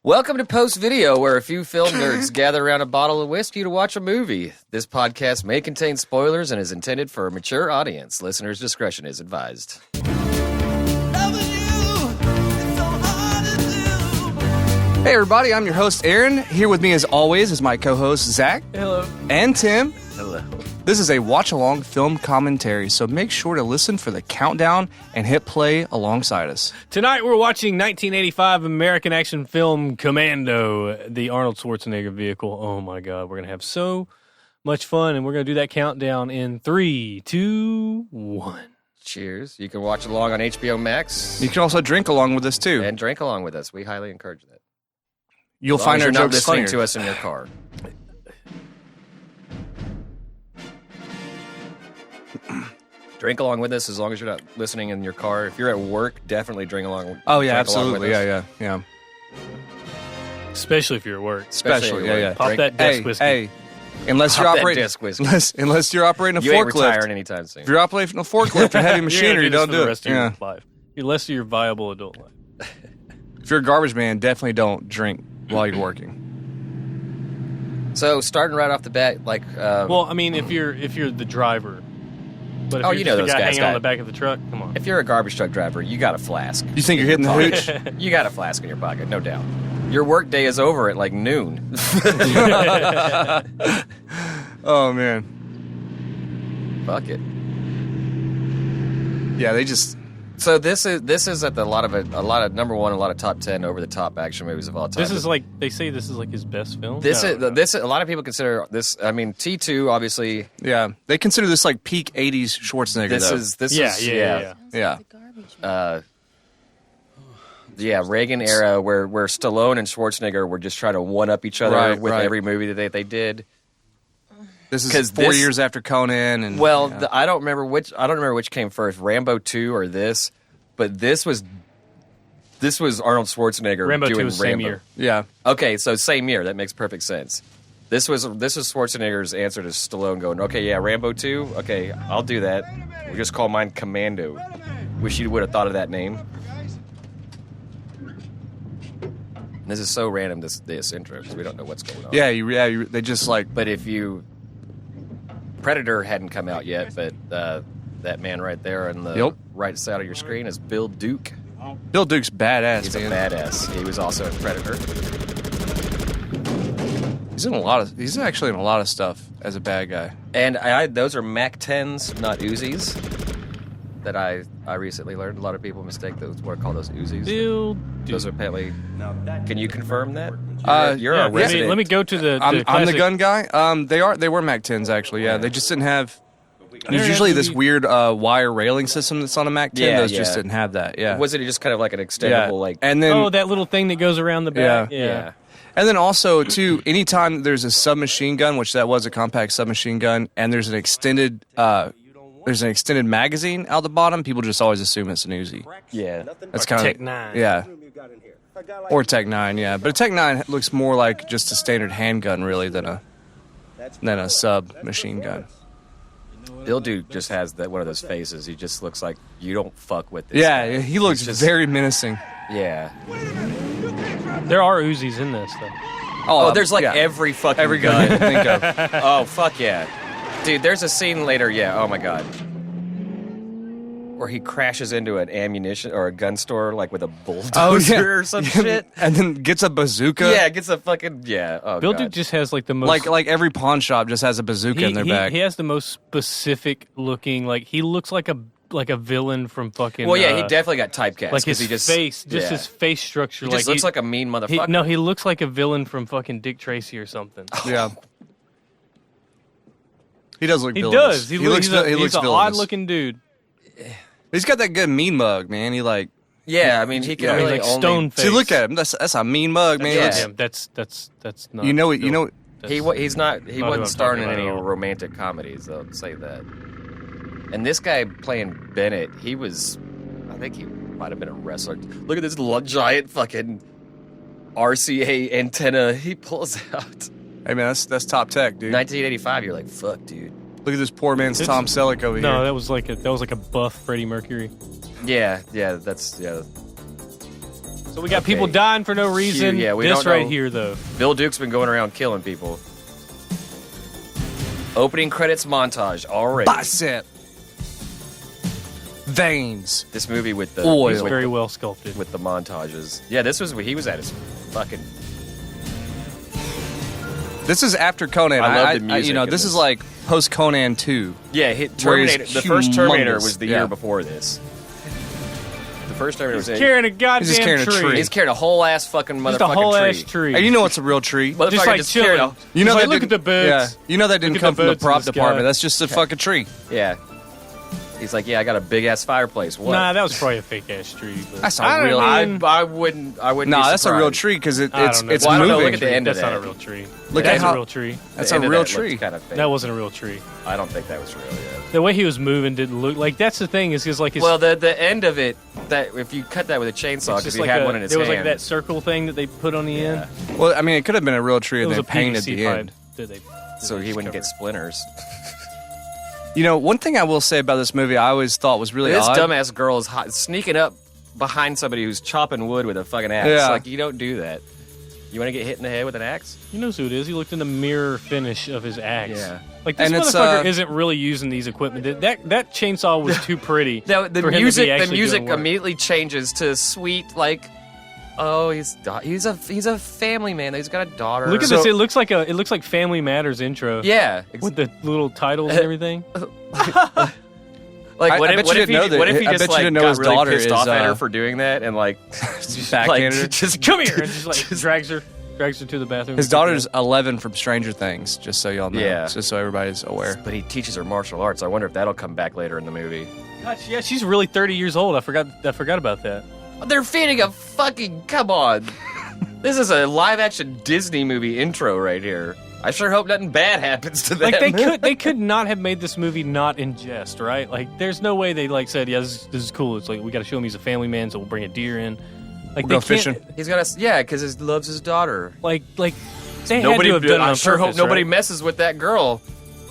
Welcome to Post Video, where a few film nerds gather around a bottle of whiskey to watch a movie. This podcast may contain spoilers and is intended for a mature audience. Listeners' discretion is advised. Hey everybody, I'm your host Aaron. Here with me as always is my co-host Zach. Hello. And Tim. Hello. This is a watch-along film commentary, so make sure to listen for the countdown and hit play alongside us. Tonight we're watching 1985 American action film Commando, the Arnold Schwarzenegger vehicle. Oh my God, we're going to have so much fun, and we're going to do that countdown in 3, 2, 1. Cheers. You can watch along on HBO Max. You can also drink along with us too. And drink along with us. We highly encourage that. You'll find our jokes jokes listening funnier to us in your car. Drink along with us as long as you're not listening in your car. If you're at work, definitely drink along. Oh yeah, drink along with absolutely. us. Yeah. Especially if you're at work. Especially, at yeah. work. Pop Drink- that desk whiskey. Hey, unless you're Pop that operating, disc whiskey. unless you're operating a You ain't forklift. retiring anytime soon. If you're operating a forklift or heavy machinery, You're gonna don't do do this for it. the rest of your life. You're less of your viable adult life. If you're a garbage man, definitely don't drink while you're working. So starting right off the bat, like, Well, I mean, if you're the driver, but if Oh, you're you just know the those guy guys hanging on got- the back of the truck, come on. if you're a garbage truck driver, you got a flask. You think you're hitting the hooch? You got a flask in your pocket, no doubt. Your work day is over at like noon. Oh man, Fuck it. yeah, they just. So this is at a lot of number one, a lot of top 10 over the top action movies of all time. This is like, they say this is like his best film? This No. is a lot of people consider this. I mean, T2 obviously. Yeah, they consider this like peak '80s Schwarzenegger. Yeah. Yeah. Reagan era where Stallone and Schwarzenegger were just trying to one up each other Right, with right. every movie that they did. This is 'Cause 4 this- years after Conan, and Well, yeah. I don't remember which came first, Rambo 2 or this, but this was Arnold Schwarzenegger Rambo 2 doing was Rambo. same year. yeah, Okay, so same year. That makes perfect sense. This was Schwarzenegger's answer to Stallone going, okay, yeah, Rambo 2? Okay, I'll do that. We'll just call mine Commando. Wish you would have thought of that name. This is so random, this intro, because we don't know what's going on. they just like But if you... Predator hadn't come out yet, but that man right there on the right side of your screen is Bill Duke. Bill Duke's badass. He's a man. badass. He was also in Predator. He's actually in a lot of stuff as a bad guy. And those are Mac 10s, not Uzis, that I recently learned. A lot of people mistake those, what are called those Uzis. Bill Those are apparently... Can you confirm that? You're Yeah, a resident. let me go to the I'm the classic- gun guy. They were Mac 10s actually. Yeah, they just didn't have. There's Yeah, usually yeah, this we- weird wire railing system that's on a Mac 10. Yeah, Those just yeah. didn't have that. Yeah, Was it just kind of like an yeah. extendable, like... And then Oh, that little thing that goes around the back. Yeah. And then also, too, anytime there's a submachine gun, which that was a compact submachine gun, and there's an extended magazine out the bottom, people just always assume it's an Uzi. Yeah. That's kind of Tech 9. Yeah. Or Tech 9, yeah. But a Tech 9 looks more like just a standard handgun, really, than a submachine gun. Bill Duke just has one of those faces. He just looks like you don't fuck with this Yeah, guy. he looks He's just- very menacing. Yeah. There are Uzis in this, though. Oh, there's like yeah. every fucking every gun you can think of. Oh, fuck yeah. Dude, there's a scene later, yeah, oh my god, where he crashes into an ammunition or a gun store, like with a bulldozer or some shit. And then gets a bazooka. Yeah, gets a fucking, yeah, oh Bill god. Duke just has like the most... Like every pawn shop just has a bazooka in their back. He has the most specific looking, like, he looks like a villain from fucking... Well, yeah, he definitely got typecast. Like his he just, face, just yeah. his face structure. He just looks like a mean motherfucker. No, he looks like a villain from fucking Dick Tracy or something. Yeah. He does look He villainous. does. He looks he's villainous. an odd-looking dude. He's got that good mean mug, man. He like... Yeah, I mean, he can Yeah, really like only... stone face. See, look at him. That's a mean mug, man. He Yeah. looks- Damn, that's not... You know it. Bill. You know. He Not who wasn't I'm starring in talking any about at all. romantic comedies, I'll say that. And this guy playing Bennett, I think he might have been a wrestler. Look at this giant fucking RCA antenna he pulls out. Hey man, that's top tech, dude. 1985, you're like, fuck, dude. Look at this poor man's Tom Selleck over No, here. that was like a buff Freddie Mercury. Yeah, that's So we got people dying for no reason. Yeah, we this don't right know. here, though. Bill Duke's been going around killing people. Opening credits montage already. Bicep. Veins. This movie with the Oil. He's very well sculpted. with the montages. Yeah, this was he was at his fucking. This is after Conan. I love the music you know, in this this. is like post Conan 2. Yeah, Where he's Terminator. The first Terminator humongous. was the Yeah. year before this. The first Terminator He's was carrying a goddamn He's just carrying a tree. He's carrying a whole ass fucking Just a motherfucking whole tree. ass tree. Hey, you know what's a real tree? Motherfucker just like carried chilling. a- You know He's that like, look at the birds. Yeah, you know that didn't Look at come the from the birds in prop the sky. department. That's just a fucking tree. Yeah. He's like, yeah, I got a big ass fireplace. What? Nah, that was probably a fake ass tree. But That's I not don't real. mean- I wouldn't. Nah, be that's a real surprised. tree because I it's don't know. it's Well, I don't know, moving. look at the end of That's not a that. real tree. Look That's at how- a real tree. That's The a end of real that looked tree. Kind of fake. That wasn't a real tree. I don't think that was real. Yeah. The way he was moving didn't look like. That's the thing is because like his, Well, the end of it, that if you cut that with a chainsaw, it's because just he like had one in his there was hand. like that circle thing that they put on the end. Well, I mean, it could have been a real tree It and was they a painted PVC the pipe end. that they. so he wouldn't get splinters. You know, one thing I will say about this movie, I always thought was really This odd. dumbass girl is sneaking up behind somebody who's chopping wood with a fucking axe. Yeah. Like, you don't do that. You want to get hit in the head with an axe? He knows who it is. He looked in the mirror finish of his axe. Yeah. Like this And it's, motherfucker isn't really using these equipment. That chainsaw was too pretty. Now, the for him to be music actually doing work. immediately changes to sweet, like, oh, he's a family man. He's got a daughter. Look at this. It looks like Family Matters intro. Yeah. With the little titles and everything. Like, I what bet if you he didn't know that. what if he I just bet you like didn't know got his really daughter pissed is, off at her for doing that and like backhanded her? just Come here, and just like drags her to the bathroom. His daughter's 11 from Stranger Things, just so y'all know. Yeah. Just so everybody's aware. But he teaches her martial arts. I wonder if that'll come back later in the movie. Gosh, yeah, she's really 30 years old. I forgot about that. They're feeding a fucking come on. This is a live action Disney movie intro right here. I sure hope nothing bad happens to them. Like they could not have made this movie not in jest, right? Like there's no way they like said, yeah, this is cool. It's like we got to show him he's a family man, so we'll bring a deer in. Like We'll go they can't- fishing. He's got a because he loves his daughter. Like they Nobody, had to have done it I on sure hope purpose, nobody right? messes with that girl.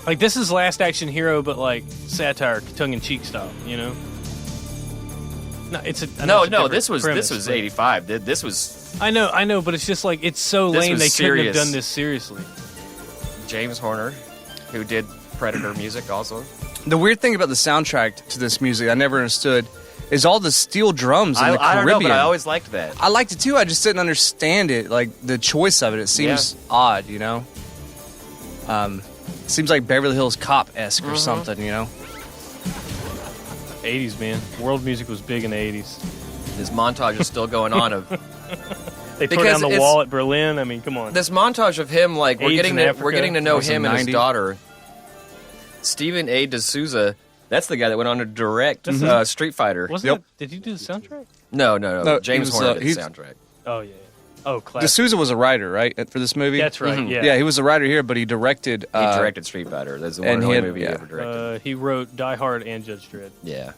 Like this is Last Action Hero, but like satire, tongue-in-cheek style. You know? No, it's a I know it's a different This was premise, but- 85. This was I know, but it's just like it's so This lame was they couldn't have serious. done this seriously. James Horner, who did Predator music also. The weird thing about the soundtrack to this music I never understood is all the steel drums in the I Caribbean. don't know, but I always liked that. I liked it too. I just didn't understand it, like the choice of it. It seems odd, you know. Seems like Beverly Hills Cop-esque or something, you know. 80s, man. World music was big in the 80s. This montage is still going on of They tore Because down the it's- wall at Berlin. I mean, come on. this montage of him. Like we're AIDS getting in to Africa. we're getting to know Was it him and his 90? daughter. Stephen A. D'Souza. That's the guy that went on to direct Street Fighter. Wasn't Yep. it? Did you do the soundtrack? No. No, James he was, Horner did the he's- soundtrack. Oh yeah. Oh, classic. D'Souza was a writer, right, for this movie? That's right. Yeah. Yeah, he was a writer here, but he directed. He directed Street Fighter. That's the one and and he only had- movie he yeah. ever directed. He wrote Die Hard and Judge Dredd, Yeah.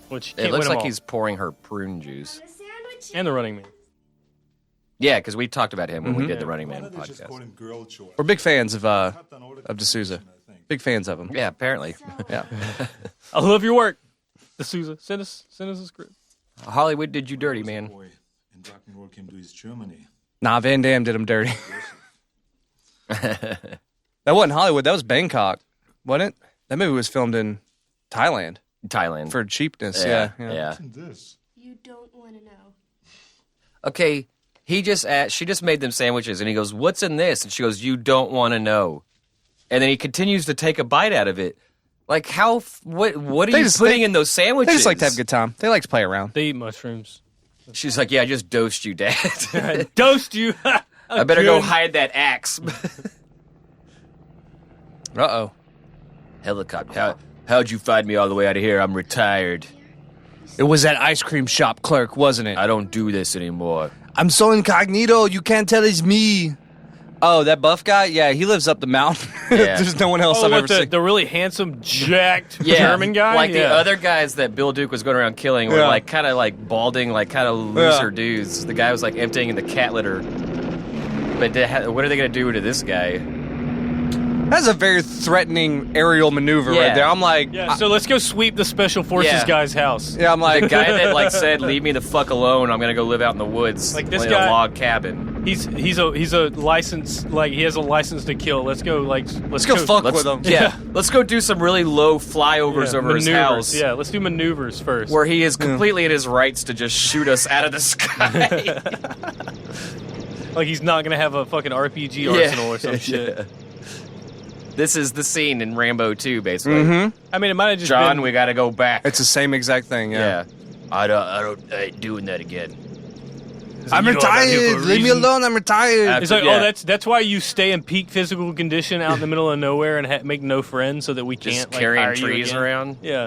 which It can't looks win 'em like all. he's pouring her prune juice. and the Running Man. Yeah, because we talked about him when we did the Running Man podcast. We're big fans of D'Souza. Big fans of him. Yeah, apparently. Yeah. I love your work, D'Souza. Send us a script. Hollywood did you dirty, man. Nah, Van Damme did him dirty. That wasn't Hollywood. That was Bangkok, wasn't it? That movie was filmed in Thailand Thailand. for cheapness. Yeah. Yeah. You don't want to know. Okay, she just made them sandwiches, and he goes, "What's in this?" And she goes, "You don't want to know." And then he continues to take a bite out of it. Like what are you putting in those sandwiches? They just like to have a good time. They like to play around. They eat mushrooms. She's like, "Yeah, I just dosed you, Dad. Dosed you. I better go hide that axe." Uh-oh. Helicopter. How'd you find me all the way out of here? I'm retired. It was that ice cream shop clerk, wasn't it? I don't do this anymore. I'm so incognito, you can't tell it's me. Oh, that buff guy? Yeah, he lives up the mountain. Yeah. There's no one else Oh, I've what, ever seen. the really handsome, jacked Yeah, German guy? like the Yeah. other guys that Bill Duke was going around killing were Yeah. like kind of like balding, like kind of looser Yeah. dudes. The guy was like emptying in the cat litter. But what are they going to do to this guy? That's a very threatening aerial maneuver right there. I'm like, Yeah, so let's go sweep the special forces guy's house. yeah, I'm The like, guy that like said, "Leave me the fuck alone. I'm gonna go live out in the woods, Like, this in guy- a log cabin." He's a license, like he has a license to kill. Let's go let's go fuck Let's, with him. yeah, let's go do some really low flyovers over his house. Yeah, let's do maneuvers first. Where he is completely in his rights to just shoot us out of the sky. Like he's not gonna have a fucking RPG arsenal or some shit. Yeah. This is the scene in Rambo 2, basically. I mean, it might have just John, been. we gotta go back. It's the same exact thing. yeah. I ain't doing that again. I'm You know I'm out here retired. for a Leave me reason. alone. I'm retired. It's like, Yeah. that's why you stay in peak physical condition out in the middle of nowhere and make no friends so that we Just can't like, carrying hire you trees again. around. Yeah,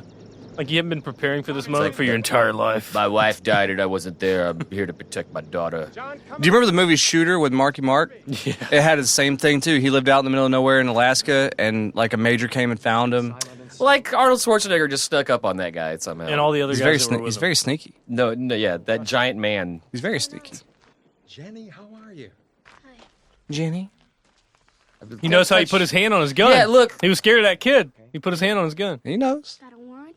like you haven't been preparing for this moment like for your that- entire life. My wife died and I wasn't there. I'm here to protect my daughter. Do you remember the movie Shooter with Marky Mark? Yeah. It had the same thing too. He lived out in the middle of nowhere in Alaska, and like a major came and found him. Like Arnold Schwarzenegger just stuck up on that guy somehow. And all the other He's guys very that were with he's him. very sneaky. No, yeah, that giant man. He's very sneaky. Jenny, how are you? Jenny. He knows how he put his hand on his gun. Yeah, look. He was scared of that kid. He put his hand on his gun. He knows. Got a warrant?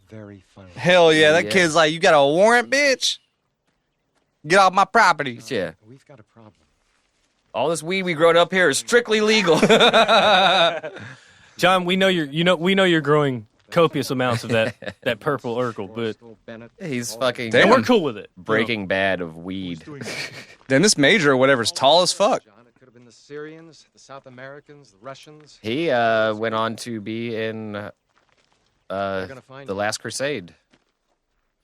Very funny. Hell yeah, that Yeah. kid's like, you got a warrant, bitch? Get off my property. Yeah. We've got a problem. All this weed we grown up here is strictly legal. John, we know you're growing copious amounts of that purple Urkel, but Bennett. He's fucking Damn. we're cool with it. Breaking Bad of weed. Then this major or whatever's tall as fuck. John, it could have been the Syrians, the South Americans, the Russians. He went on to be in gonna find The him. Last Crusade,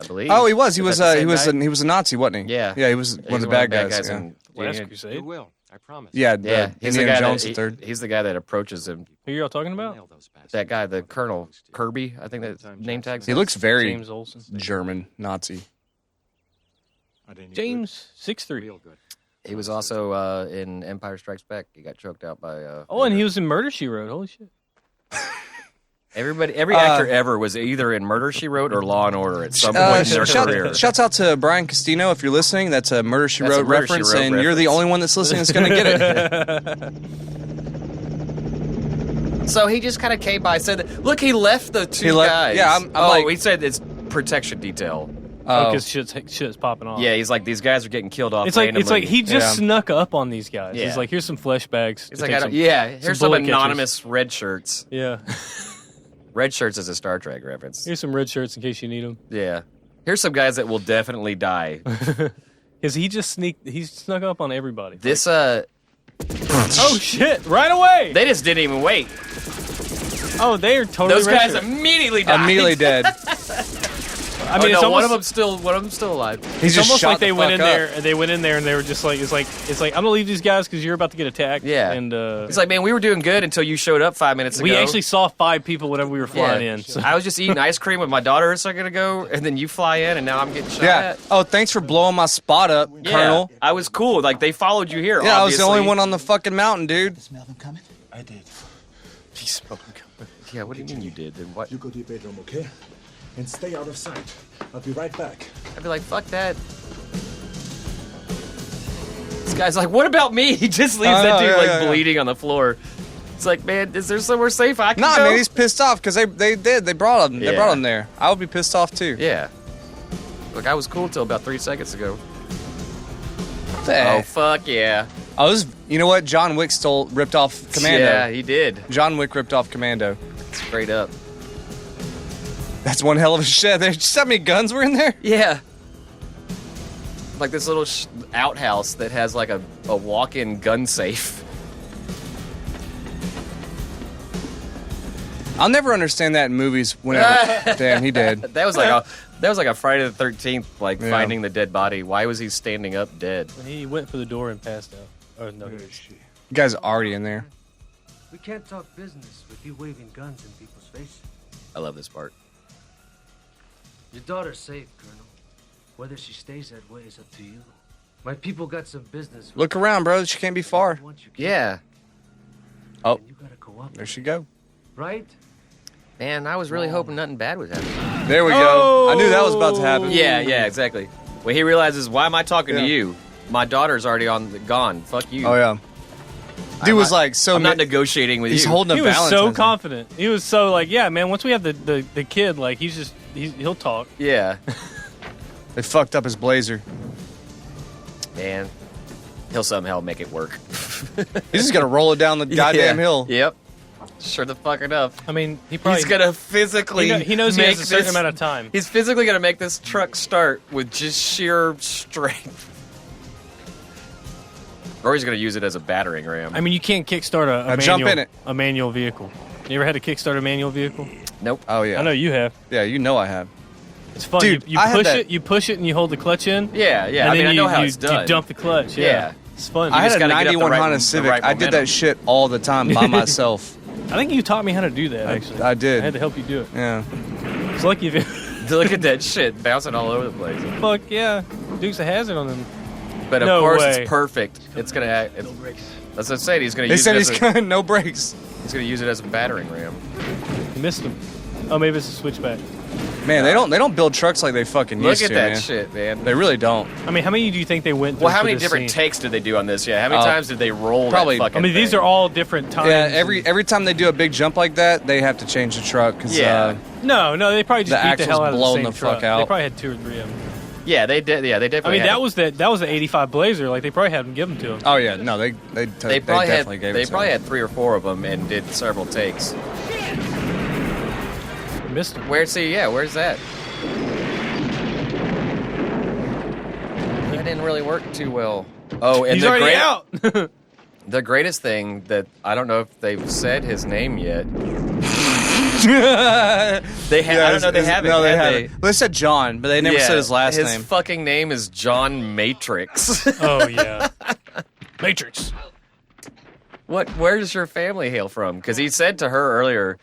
I believe. Oh, he was. He Is was. that the He same was. guy? He was a Nazi, wasn't he? Yeah. Yeah. He was one of the bad guys. Yeah. in- Last yeah, Crusade. You will, I promise. Yeah. yeah, he's the Indiana guy Jones that, the third. he's the guy that approaches him. Who y'all talking We'll about? nail those bastards. That guy, the Colonel Kirby, I think that name tag. He looks very James Olsen. German Nazi. James 6'3". Real good. He was also in Empire Strikes Back. He got choked out by. Oh, and he was in Murder, She Wrote. Holy shit. Every actor ever was either in Murder She Wrote or Law and Order at some point in their career. Shouts out to Brian Castino if you're listening. That's a Murder She That's a Wrote Murder, She reference, Wrote and you're the reference. only one that's listening that's going to get it. So he just kind of came by, said, that, "Look, he left the two guys." yeah, I'm oh, like- he said it's protection detail. Oh, because shit's popping off. Yeah, he's like, these guys are getting killed off. It's like randomly. he just Yeah. snuck up on these guys. Yeah. He's like, here's some flashbacks. He's like, here's some bullet catchers. anonymous red shirts. Yeah. Red shirts is a Star Trek reference. Here's some red shirts in case you need them. Yeah, here's some guys that will definitely die. Because he snuck up on everybody. This Oh shit! Right away. they just didn't even wait. Oh, they are totally. Those guys red shirt. immediately died. Immediately dead. I mean, it's no, one almost, of them still alive. He's it's just almost shot like they the went fuck in up. there. They went in there and they were just like, it's like I'm gonna leave these guys because you're about to get attacked. Yeah, And it's like, man, we were doing good until you showed up 5 minutes ago. we actually saw 5 people whenever we were flying Yeah. in. So. I was just eating ice cream with my daughter a second ago, and then you fly in, and now I'm getting shot Yeah. at. Oh, thanks for blowing my spot up, Yeah, Colonel. I was cool. Like, they followed you here. Yeah, I was the only obviously. one on the fucking mountain, dude. Smell them coming? I did. He smelled them coming. Yeah, what do you mean you did? Then what? You go to your bedroom, okay? And stay out of sight. I'll be right back. I'd be like, fuck that. This guy's like, what about me? He just leaves I that know, dude yeah, like yeah, yeah. bleeding on the floor. It's like, man, is there somewhere safe I can Nah, go? man, he's pissed off because they brought him. They Yeah. brought him there. I would be pissed off too. Yeah. Look, I was cool till about 3 seconds ago. Eh. Oh, fuck yeah. You know what? John Wick ripped off Commando. Yeah, he did. John Wick ripped off Commando. Straight up. That's one hell of a shed. There's just how many guns were in there? Yeah. Like this little outhouse that has like a walk-in gun safe. I'll never understand that in movies. Whenever, damn, he did. That was like a Friday the 13th, like Yeah. finding the dead body. Why was he standing up dead? He went for the door and passed out. Oh no. You guys are already in there. We can't talk business with you waving guns in people's faces. I love this part. Your daughter's safe, Colonel. Whether she stays that way is up to you. My people got some business. Look around, bro. She can't be far. Once you keep Yeah. Oh, it, you gotta cooperate, there she go. right? Man, I was really hoping nothing bad would happen. There we go. I knew that was about to happen. Yeah, exactly. When he realizes, why am I talking Yeah. to you? My daughter's already gone. Fuck you. Oh yeah. Dude was like so. I'm not negotiating with He's you. holding a He was Valentine's so Day. confident. He was so like, yeah, man. Once we have the kid, like he'll talk. Yeah, They fucked up his blazer. man. He'll somehow make it work. He's just gonna roll it down the goddamn Yeah. hill. Yep. Sure the fuck enough. I mean, he probably He's gonna physically. he knows he make has a certain this- amount of time. He's physically gonna make this truck start with just sheer strength. Or he's gonna use it as a battering ram. I mean, you can't kickstart a Now jump manual, in it. a manual vehicle. You ever had to kickstart a manual vehicle? Nope. Oh yeah. I know you have. Yeah, you know I have. It's fun. Dude, you I had push that- it, and you hold the clutch in. Yeah, yeah. And I mean, then I know how you, it's done. You dump the clutch. Yeah. Yeah. It's fun. I just had a gotta get up the 91 right- Honda the Civic. right I did momentum. that shit all the time by myself. I think you taught me how to do that. Actually, I did. I had to help you do it. Yeah. It's lucky if you. Look at that shit bouncing all over the place. Fuck yeah, Duke's a hazard on them. But of No course, way. it's perfect. It's gonna act. That's what I'm saying. He's gonna They use said it he's as got no brakes. he's gonna use it as a battering ram. You missed him. Oh, maybe it's a switchback. Man, they don't build trucks like they fucking Look used at to, that man. shit, man. They really don't. I mean, how many do you think they went through? Well, how for many this different scene? takes did they do on this? Yeah, how many Oh. times did they roll Probably- that fucking I mean, these thing? are all different times. Yeah, every time they do a big jump like that, they have to change the truck. Cause, Yeah. No, they probably just The beat the axle's hell out of the blown same the truck. fuck out. They probably had 2 or 3 of them. Yeah, they did. Yeah, they I definitely. mean, had that was the '85 Blazer. Like they probably had them give them to him. oh yeah, no, they They probably had. definitely gave They it to probably him. had 3 or 4 of them and did several takes. You missed him. Where's he? Yeah, where's that? That didn't really work too well. Oh, and He's the already out. The greatest thing that I don't know if they've said his name yet. They have. I don't know. They haven't. No, they have haven't. Well, they said John, but they never said his last his name. fucking name is John Matrix. Oh yeah, Matrix. Where does your family hail from? Because he said to her earlier.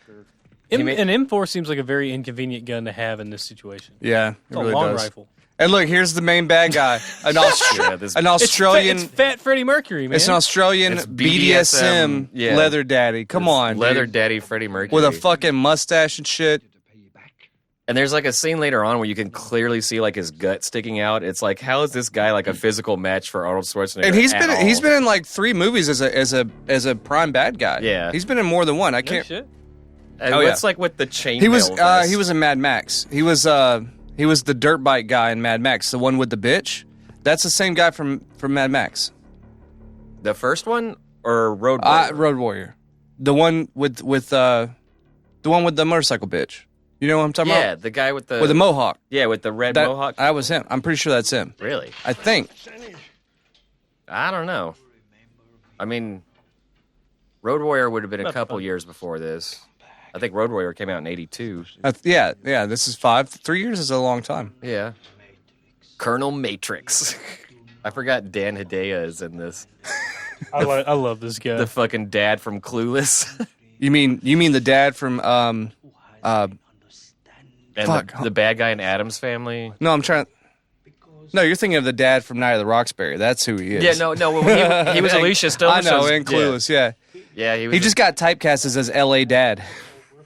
An M4 seems like a very inconvenient gun to have in this situation. Yeah, it It's a really long does. rifle. And look, here's the main bad guy, an Australian. It's fat Freddie Mercury, man. It's an Australian It's BDSM yeah. leather daddy. Come on, Leather dude. Daddy Freddie Mercury. With a fucking mustache and shit. And there's like a scene later on where you can clearly see like his gut sticking out. It's like, how is this guy like a physical match for Arnold Schwarzenegger? And he's at been all? in like 3 movies as a prime bad guy. Yeah. He's been in more than one. I No can't. shit. And Oh, what's yeah. like with the chain? He was in Mad Max. He was the dirt bike guy in Mad Max, the one with the bitch. That's the same guy from Mad Max. the first one or Road Warrior? Road Warrior, the one with the motorcycle bitch. You know what I'm talking yeah, about? the guy with the Mohawk. Yeah, with the red That mohawk. That was him. I'm pretty sure that's him. Really? I think. I don't know. I mean, Road Warrior would have been a That's couple fun. years before this. I think Road Warrior came out in '82. Yeah. This is 3 years is a long time. Yeah. Colonel Matrix. I forgot Dan Hedaya is in this. I love this guy. The fucking dad from Clueless. You mean the dad from And Fuck. the bad guy in Adam's Family. No, I'm trying. No, you're thinking of the dad from Night of the Roxbury. That's who he is. Yeah, no. Well, he was Alicia Stone. I know, and Clueless. Yeah, Yeah, he was. he just got typecast as L.A. dad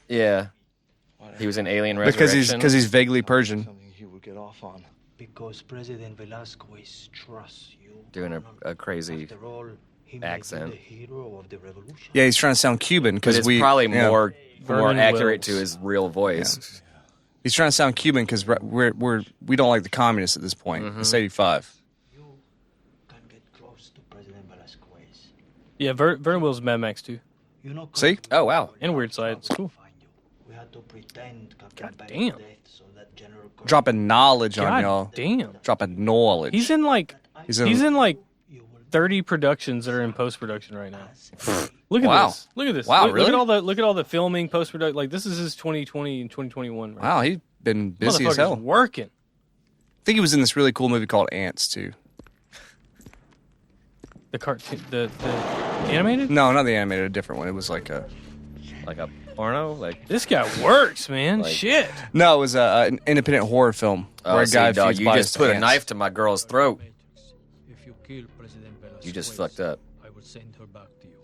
Yeah. He was in Alien because Resurrection. he's vaguely Persian. Something he would get off on. Because President Velasquez trusts you. doing a crazy. After all, he accent. may be the hero of the revolution. Yeah, he's trying to sound Cuban But because it's probably more Vernon accurate Wells. to his real voice. He's trying to sound Cuban because we don't like the communists at this point. Mm-hmm. It's 85. You can get close to President Velasquez. Yeah, Vernon Wells is Mad Max too. You know, See? Oh wow. And Weird Side. It's cool. find you. We had to pretend Captain God Barrett's damn. death so that General Gordon Dropping knowledge on God y'all. damn. Dropping knowledge. He's in like He's he's in like you will 30 productions that are in post production right now. Look at Wow. this. Look at this. Wow, look, really? Look at all the filming, post production. Like this is his 2020 and 2021. Right? Wow, he's been busy as Motherfucker's hell. working. I think he was in this really cool movie called Ants too. The cartoon, the animated. No, not the animated, a different one. It was like a Like a porno? Like This guy works, man. Like- Shit. no, it was an independent horror film where a see, guy dog, feeds you bodies just to put a ants. knife to my girl's throat. If you kill President Velasquez, You just fucked up. I will send her back to you.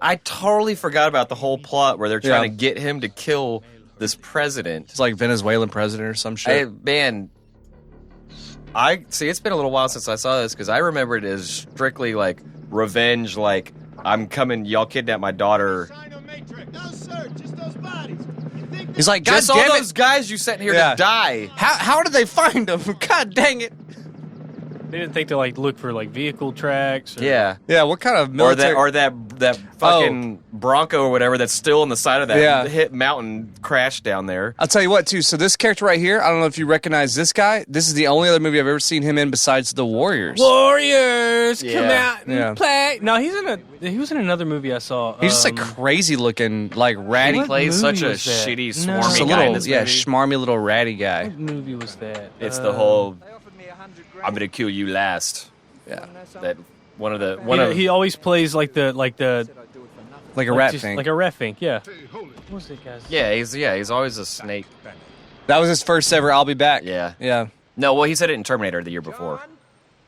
I totally forgot about the whole plot where they're trying Yeah. to get him to kill this president. It's like Venezuelan president or some shit. I see. It's been a little while since I saw this because I remember it as strictly like revenge. Like I'm coming. Y'all kidnapped my daughter. He's like, God Just all damn those it. guys you sent here Yeah. to die. How did they find him? God dang it. They didn't think to like look for like vehicle tracks. Or, Yeah. Yeah, what kind of military... Or that fucking Bronco or whatever that's still on the side of that hit mountain crash down there. I'll tell you what, too. So this character right here, I don't know if you recognize this guy. This is the only other movie I've ever seen him in besides The Warriors. Warriors, come Yeah. out and play. No, he was in another movie I saw. He's just a crazy looking, like ratty. He plays movie such a was that? shitty, No. swarmy Just a guy in little, this yeah, movie. schmarmy little ratty guy. What movie was that? It's the whole "I'm gonna kill you last." Yeah, that one of the he always plays like a like a like rat just- thing. like a rat fink. Yeah. What was that guy's? he's always a snake. That was his first ever. I'll be back. Yeah. Yeah. No, well, he said it in Terminator the year before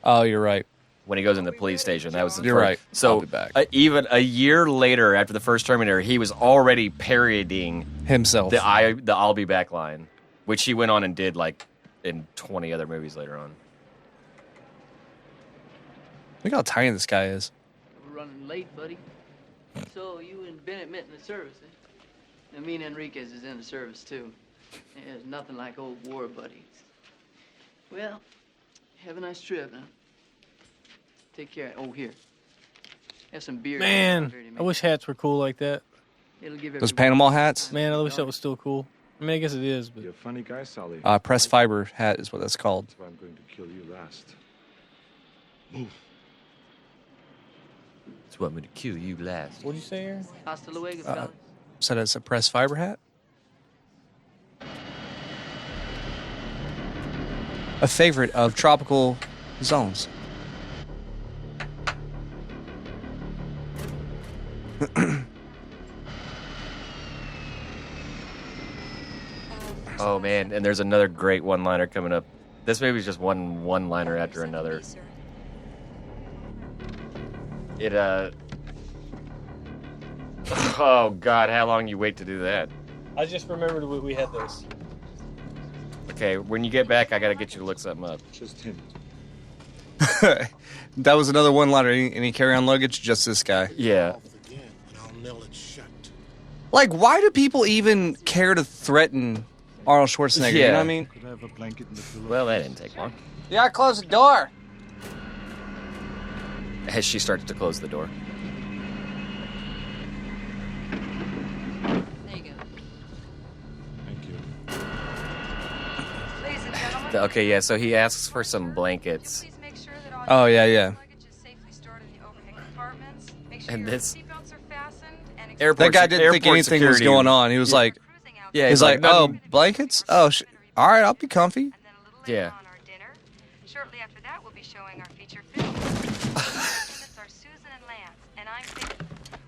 Oh, you're right. when he goes in the police station. That was the You're first. right. I'll So be back. Even a year later, after the first Terminator, he was already parodying Himself. the "I'll be back" line, which he went on and did like in 20 other movies later on. Look how tiny this guy is. We're running late, buddy. So you and Bennett met in the service, eh? And me and Enriquez is in the service, too. There's nothing like old war buddies. Well, have a nice trip, now. Take care. Oh, here. Have some beer. Man, I wish hats were cool like that. It'll give Those everybody- Panama hats. Man, I wish that was still cool. I mean, I guess it is, but You're a funny guy, Sally. Press fiber hat is what that's called. That's why I'm going to kill you last. Move. That's what I'm gonna kill you last. what'd you say, Aaron? Hasta luego, fellas. So that's a press fiber hat. A favorite of tropical zones. Oh man, and there's another great one-liner coming up. This movie's just one-liner after another. It oh god, how long you wait to do that? I just remembered we had this. Okay, when you get back, I gotta get you to look something up. Just him. That was another one-liner. Any carry-on luggage? Just this guy. Yeah. Like, why do people even care to threaten Arnold Schwarzenegger? You know what I mean? Could I have a blanket in the pillow? Well, that didn't take long. Yeah, close the door. As she starts to close the door. There you go. Thank you. Ladies and gentlemen, Okay, yeah, so he asks for some blankets. please make sure that all Oh, your yeah. luggage is safely stored in the overhead compartments. Make sure And your this- seatbelts are fastened and Airport That guy didn't think airport anything was security. going on. He was like, cruising out Yeah, he's like, oh, nothing- blankets? Oh, all right, I'll be comfy. and then a little later Yeah. on our dinner. Shortly after that, we'll be showing our feature film. Students are Susan and Lance, and I'm Vicky.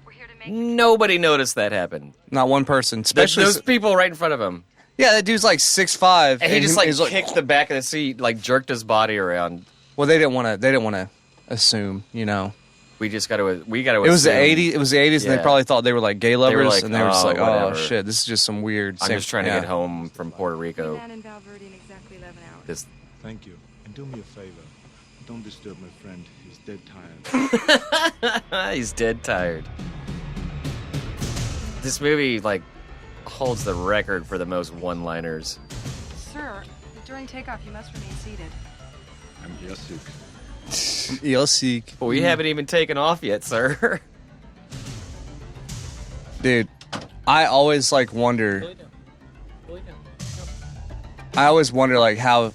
We're here to make Nobody noticed that happen. Not one person. Especially, Those people right in front of him. yeah, that dude's like 6'5", And he just like he's kicked the back of the seat, like jerked his body around. Well, they didn't want to assume, you know. We gotta It was the assume. 80s. It was the 80s, and Yeah. they probably thought they were like gay lovers, like, and they were just "Oh, like, "Oh whatever. shit, this is just some weird." I'm just trying to get home from Puerto Rico. land in Valverde in exactly 11 hours. This Thank you. And do me a favor. Don't disturb my friend. He's dead tired. he's dead tired. This movie like holds the record for the most one-liners. Sir, during takeoff, you must remain seated. I'm here sick. You'll see, But we haven't even taken off yet, sir. dude. I always like wonder. I always wonder like how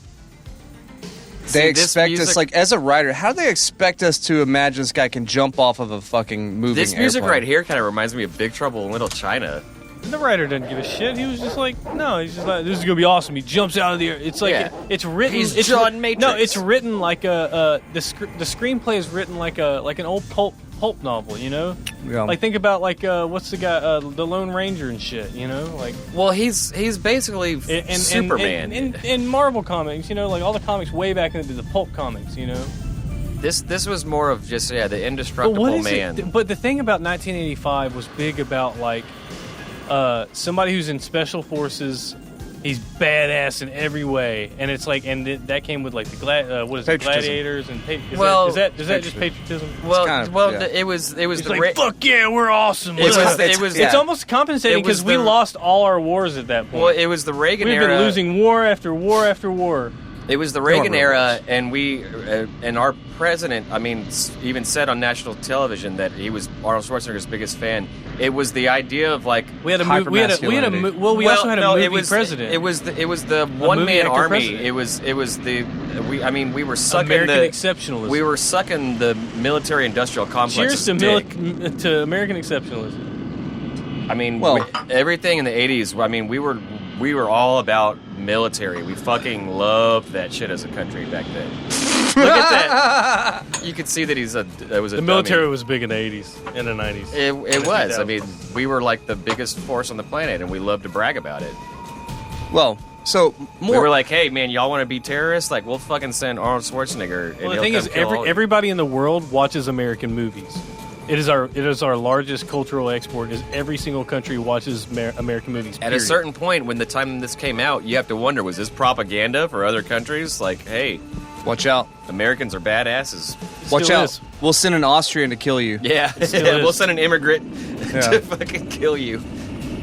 See, they this expect music- us, like as a writer, how do they expect us to imagine this guy can jump off of a fucking moving This music airplane? right here kind of reminds me of Big Trouble in Little China. The writer doesn't give a shit. He was just like, no, he's just like, this is gonna be awesome. He jumps out of the air. It's like Yeah. it's written. He's it's John Matrix. No, it's written like the screenplay is written like an old pulp novel. You know, Yeah. like think about like what's the guy the Lone Ranger and shit. You know, like Well, he's basically and Superman. in Marvel comics. You know, like all the comics way back into the pulp comics. You know. This was more of just the But indestructible what is man. it? But the thing about 1985 was big about like somebody who's in special forces He's badass in every way, and it's like, and that came with like the gladiators and is that just patriotism? Well, kind of, well, yeah. it was It's the like fuck yeah, we're awesome. It's almost compensating because we lost all our wars at that point. Well, it was the Reagan We've era. been losing war after war after war. It was the Reagan era, and we and our president, I mean, even said on national television that he was Arnold Schwarzenegger's biggest fan. It was the idea of like we had a also had a movie president. It was the one man army. President. We were sucking American exceptionalism. We were sucking the military industrial complex. Cheers to American exceptionalism. I mean, everything in the 80s. I mean, we were all about military. We fucking loved that shit as a country back then. Look at that. You could see that the military was big in the 80s and the 90s. It was. I mean, we were like the biggest force on the planet, and we loved to brag about it. Well, so we were like, hey, man, y'all want to be terrorists? Like, we'll fucking send Arnold Schwarzenegger. And well, the thing is, everybody in the world watches American movies. It is our largest cultural export. Is every single country watches American movies. Period. At a certain point, when the time this came out, you have to wonder: was this propaganda for other countries? Like, hey, watch out, Americans are badasses. Watch out, we'll send an Austrian to kill you. Yeah, we'll send an immigrant to fucking kill you.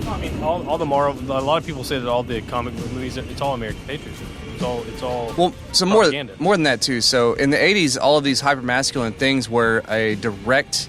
I mean, all the moral. A lot of people say that all the comic book movies, it's all American patriotism. It's all. Well, so more than that too. So in the 80s, all of these hypermasculine things were a direct.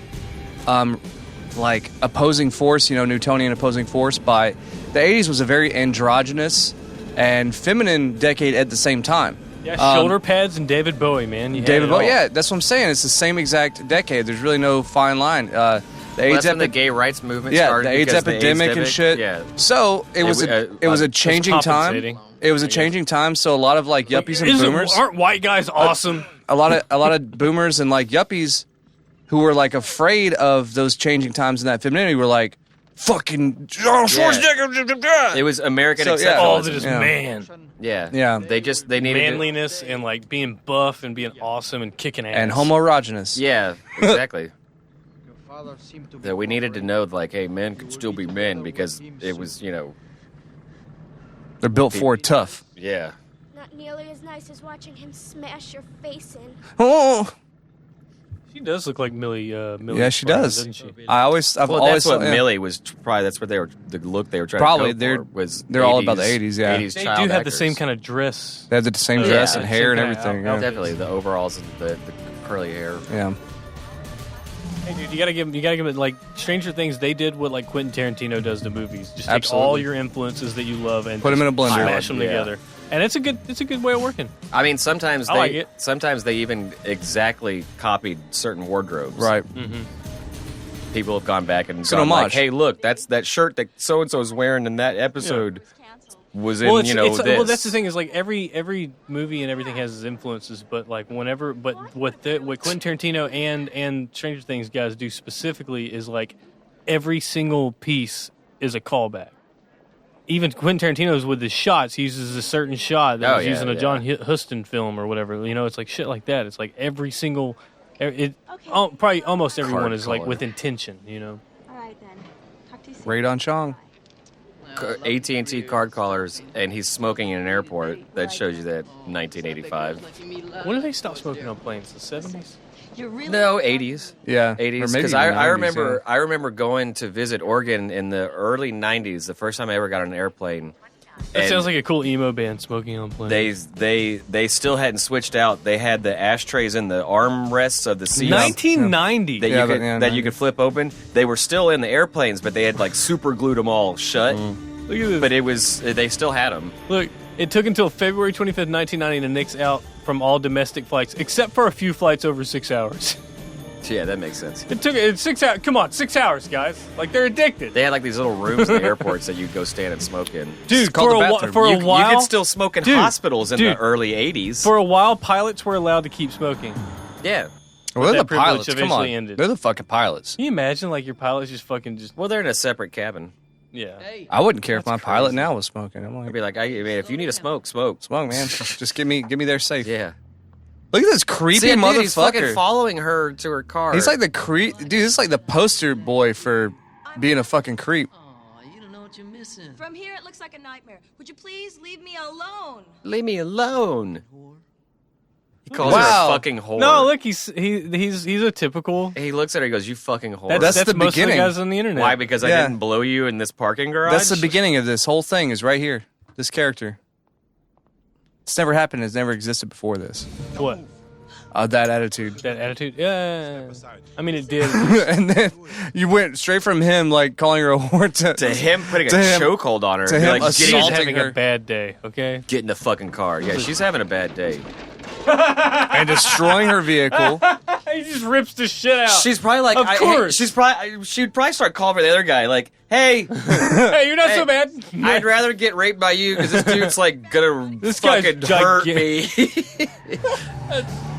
Like opposing force, Newtonian opposing force. By the 80s was a very androgynous and feminine decade at the same time. Yeah, shoulder pads and David Bowie, man. David Bowie, yeah, that's what I'm saying. It's the same exact decade. There's really no fine line. The AIDS that's when the gay rights movement started. Yeah, the AIDS epidemic and shit. Yeah. So it was a changing time. It was a changing time. So a lot of like yuppies and boomers. Aren't white guys awesome? A lot of boomers and like yuppies who were like afraid of those changing times in that femininity were like, fucking Arnold Schwarzenegger. Yeah. It was American exceptionalism. All of it is man. Yeah. They needed manliness and like being buff and being awesome and kicking ass. And homoerogenous. Yeah, exactly. That we needed to know, like, hey, men could still be men because it was, they're built for tough. Yeah. Not nearly as nice as watching him smash your face in. Oh. She does look like Millie. Yeah, she does. Doesn't she? I've always thought Millie was probably. That's what the look they were trying to go for was. They're 80s, all about the 80s. Yeah, 80s they child do have actors. the same kind of dress. They have the same dress and hair and everything. Yeah. Definitely the overalls and the curly hair. Yeah. Hey, dude, you gotta give it like Stranger Things. They did what like Quentin Tarantino does to movies. Just take all your influences that you love and put them in a blender, smash them together. And it's a good way of working. I mean, sometimes like it. Sometimes they even exactly copied certain wardrobes. Right. Mm-hmm. People have gone back and gone like, "Hey, look, that's that shirt that so and so is wearing in that episode." Was in this. Well, that's the thing is like every movie and everything has its influences, but like what Quentin Tarantino and Stranger Things guys do specifically is like every single piece is a callback. Even Quentin Tarantino's with the shots, he uses a certain shot that he's using a John Huston film or whatever. It's like shit like that. It's like every single, probably almost everyone is like with intention. All right then. Talk to you soon. Radon Chong. AT&T card callers, and he's smoking in an airport. That shows you that 1985. When did they stop smoking on planes? The 70s? No, 80s. Yeah, 80s. Because I remember going to visit Oregon in the early 90s. The first time I ever got on an airplane. That sounds like a cool emo band, smoking on planes. They still hadn't switched out. They had the ashtrays in the armrests of the seats. 1990 that you could flip open. They were still in the airplanes, but they had like super glued them all shut. Look at this. But they still had them. Look, it took until February 25th, 1990 to nix out from all domestic flights, except for a few flights over 6 hours. Yeah, that makes sense. It's 6 hours. Come on, 6 hours, guys. Like, they're addicted. They had like these little rooms in the airports that you'd go stand and smoke in. Dude, for a while... You could still smoke in hospitals in the early 80s. For a while, pilots were allowed to keep smoking. Yeah. Well, they're the pilots. Come on. Ended. They're the fucking pilots. Can you imagine, like, your pilots just fucking just... Well, they're in a separate cabin. Yeah. I wouldn't care if my pilot now was smoking. I'm like, I'd be like, if you need to smoke. Smoke, man. Just get me there safe. Yeah. Look at this creepy motherfucker. Dude, he's fucking following her to her car. He's like the creep. Dude, this is like the poster boy for being a fucking creep. Oh, you don't know what you're missing. listen. From here, it looks like a nightmare. Would you please leave me alone? Leave me alone. Whore. He calls her Wow. a fucking whore. No, look, he's a typical. He looks at her. He goes, "You fucking whore." That's the most beginning. of the guys on the internet. Why? Because I Yeah. didn't blow you in this parking garage. That's the beginning of this whole thing. Is right here. This character. It's never happened. It's never existed before this. What? That attitude. That attitude? Yeah. I mean, it did. And then you went straight from him like calling her a whore to him putting a to him- chokehold on her. to and him like, She's get assaulting having her. a bad day. Okay. get in the fucking car. Yeah, she's having a bad day. and destroying her vehicle. He just rips the shit out. She's probably like, Of course. she'd probably start calling for the other guy, like, "Hey, Hey, you're not so bad. I'd rather get raped by you because this dude's like gonna This guy's fucking hurt me."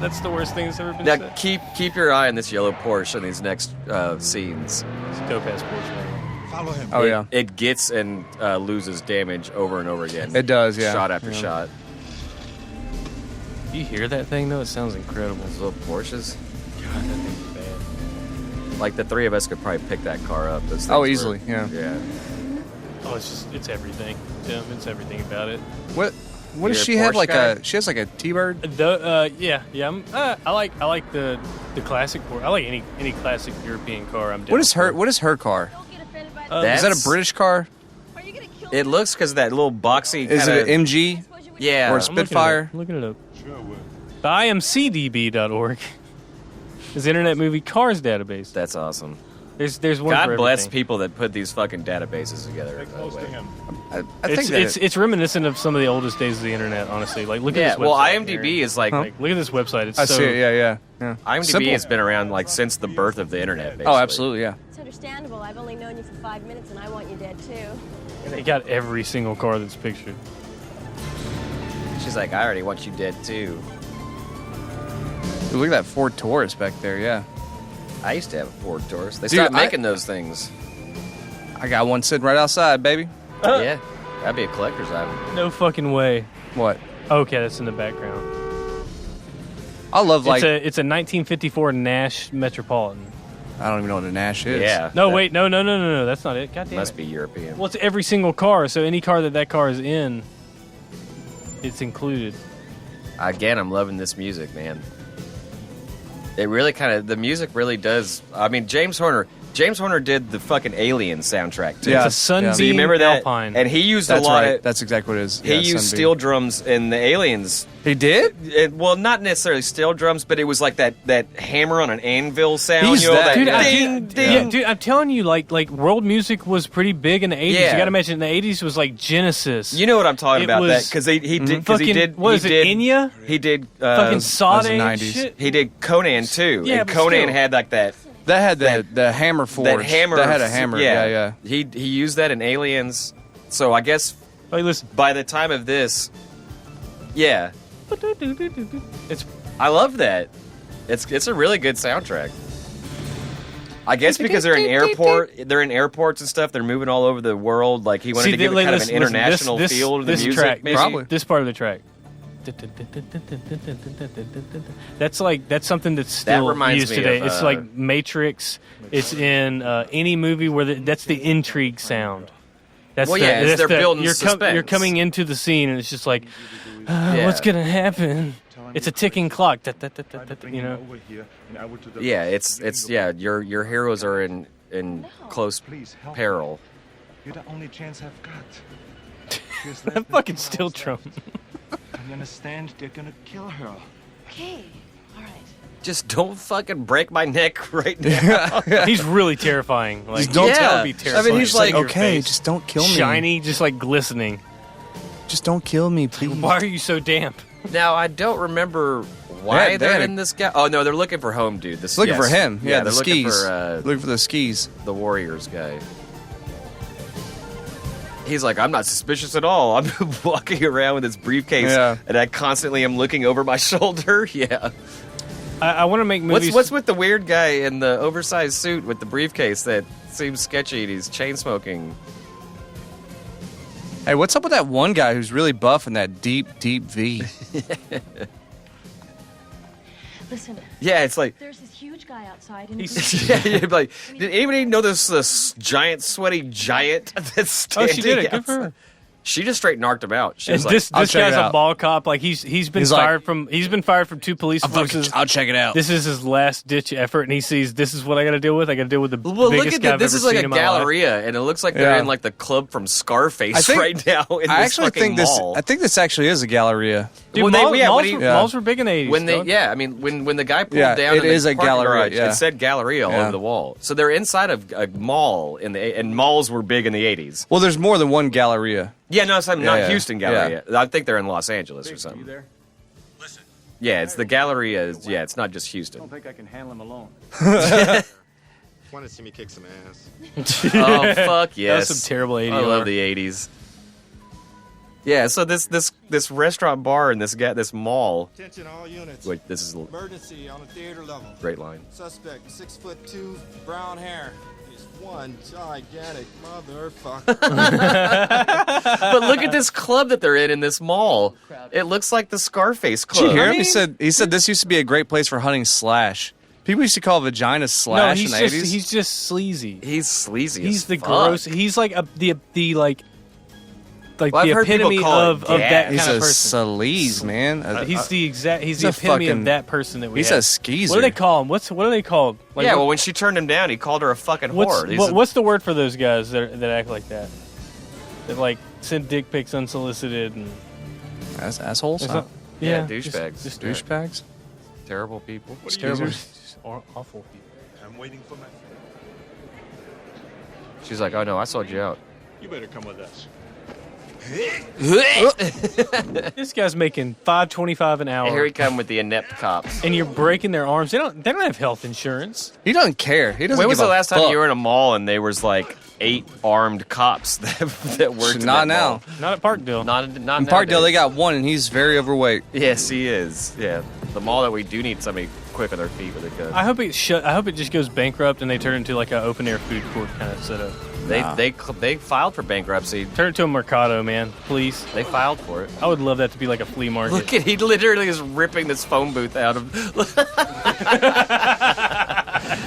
That's the worst thing that's ever been Now said. keep your eye on this yellow Porsche in these next scenes. It's a dope ass Porsche, man. Follow him. Oh yeah, It gets and loses damage over and over again. it does. Yeah, Shot after Yeah. shot. You hear that thing though? It sounds incredible. Those little Porsches. God, that thing's bad. Like the three of us could probably pick that car up. Those Oh, things easily, were- yeah. Yeah. Oh, it's everything, Tim. It's everything about it. What does You're a she have? Porsche Like guy? she has like a T-bird. Yeah. I like the classic. I like any classic European car. I'm down What is her? for. What is her car? Don't get offended by Is that That's- a British car? Are you gonna kill It looks because that little boxy. Is kinda, it an MG? Yeah. Or a I'm looking it up. Spitfire? I'm looking it up. Sure will. The IMCDB.org is the Internet Movie Cars database. That's awesome. There's one. God for bless everything. people that put these fucking databases together. Stay By the close to way. him. I think that It's reminiscent of some of the oldest days of the internet. Honestly, like look at Yeah. this. Well, website IMDb here. is like Like, look at this website. It's I so see it. Yeah. IMDb Simple. has been around like since the birth of the internet. Basically. Oh, absolutely. Yeah. It's understandable. I've only known you for 5 minutes, and I want you dead too. They got every single car that's pictured. She's like, "I already want you dead too." Dude, look at that Ford Taurus back there. Yeah. I used to have a Ford Taurus. They Dude, stopped I- making those things. I got one sitting right outside, baby. Yeah, that'd be a collector's item. No fucking way. What? Okay, that's in the background. I love like It's a 1954 Nash Metropolitan. I don't even know what a Nash is. Yeah. No, that wait, no, that's not it. God damn Must it. be European. Well, it's every single car, so any car that car is in, it's included. Again, I'm loving this music, man. It really the music really does. I mean, James Horner did the fucking Alien soundtrack too. Yeah. It's a Sunbeam So you remember that? Alpine. And he used That's a lot right. of. That's exactly what it is. He Yeah, used Sunbeam. steel drums in the Aliens. He did? Well, not necessarily steel drums, but it was like that hammer on an anvil sound. He's you know, that- that Dude, ding, ding. Yeah, dude, I'm telling you, like world music was pretty big in the 80s. Yeah. You got to imagine in the 80s was like Genesis. You know what I'm talking It about? That was because he did. fucking- what he is it, did, Enya? He did. fucking Sade the and 90s. shit. He did Conan too. Yeah, and but Conan still. had like that. That had the hammer forge. That hammer. That had a hammer. Yeah. He used that in Aliens. So I guess Hey, listen. by the time of this, yeah, It's I love that. It's a really good soundtrack. I guess because they're in airports and stuff. They're moving all over the world. Like he wanted to give it kind of an international feel to the music. track, maybe. Probably. This part of the track. That's something that's still reminds used me today. of, It's like Matrix. It's in any movie where that's the intrigue sound. That's Well, yeah, they're building you're suspense. you're coming into the scene and it's just like, Yeah. what's gonna happen? It's a ticking clock. You know. Over here, and I will to the Yeah, it's yeah. Your heroes are in close Please help. peril. You're the only chance I've got. She's left That in fucking the steel house drum. now. You understand? They're gonna kill her. Okay, all right. Just don't fucking break my neck right now. He's really terrifying. Like, Just don't tell tell me be I mean, terrifying. he's like, Okay, just don't kill me. shiny, just like glistening. Just don't kill me, please. Why are you so damp? Now I don't remember why They they're had a- in this guy. Oh no, they're looking for home, dude. This Looking yes. for him. Yeah, they're the looking skis. for Looking for the skis. the Warriors guy. He's like, I'm not suspicious at all. I'm walking around with this briefcase, Yeah. and I constantly am looking over my shoulder. Yeah. I want to make movies. What's with the weird guy in the oversized suit with the briefcase that seems sketchy? And he's chain smoking. Hey, what's up with that one guy who's really buff in that deep V? Listen. Yeah, it's like There's this huge guy outside, and yeah, you'd be like, did anybody know this giant sweaty giant that's standing? Oh, she did it. Good outside? for her. She just straight knocked him out. She And was like, this check guy's it a out. ball cop. Like he's been fired from 2 police forces. I'll check it out. This is his last ditch effort, and he sees this is what I got to deal with. I got to deal with the well, look biggest at guy that. I've This ever is like seen a in my life. Galleria, and it looks like they're Yeah. in like the club from Scarface I think- right now. In I this actually fucking think mall. I think this actually is a Galleria. Dude, Well, malls, when malls, he- were, yeah. malls were big in the 80s. When they, dog. yeah, I mean, when the guy pulled Yeah, down, it in the is a parking Galleria, garage, yeah. it said Galleria all Yeah. over the wall. So they're inside of a mall and malls were big in the 80s. Well, there's more than one Galleria. Yeah, no, it's not yeah. Houston Galleria. I think they're in Los Angeles or something. Listen. Yeah, it's the Galleria. Yeah, it's not just I Houston. don't think I can handle him alone. Want to see me kick some ass? Oh fuck yes! That was some terrible 80s. I love the 80s. Yeah, so this restaurant bar in this mall. Attention all units. Wait, this is a Emergency on a theater level. great line. Suspect, 6'2", brown hair. He's one gigantic motherfucker. But look at this club that they're in this mall. It looks like the Scarface Did you club. hear him? He said this used to be a great place for hunting slash. People used to call vagina No, slash he's in the just 80s. he's just sleazy. He's sleazy. He's as the fuck. gross. He's like the Well, I've the heard people epitome call it of that gas. kind He's of a person. sleaze, man. He's the he's epitome a fucking- of that person that we He's have. a skeezer. What do they call him? What are they called? Like, Yeah, what- well, when she turned him down, he called her a fucking what's whore. He's a- what's the word for those guys that act like that? That like send dick pics unsolicited and assholes? It's Huh? not- Yeah, just- douchebags. just Douchebags? terrible people. It's terrible. Just awful people. I'm waiting for my friend. She's like, oh no, I sold you out. You better come with us. This guy's making $5.25 an hour. Here he come with the inept cops. And you're breaking their arms. They don't have health insurance. He doesn't care. He doesn't When was give the a last time fuck. you were in a mall and there was like 8 armed cops that worked? in Not that now. mall? Not at Parkdale. Not In nowadays. Parkdale, they got one, and he's very overweight. Yes, he is. Yeah, the mall that we do need somebody quick on their feet with a gun. I hope it just goes bankrupt and they turn it into like an open air food court kind of setup. They filed for bankruptcy. Turn it to a Mercado, man, please. They filed for it. I would love that to be like a flea market. Look at he literally is ripping this phone booth out of.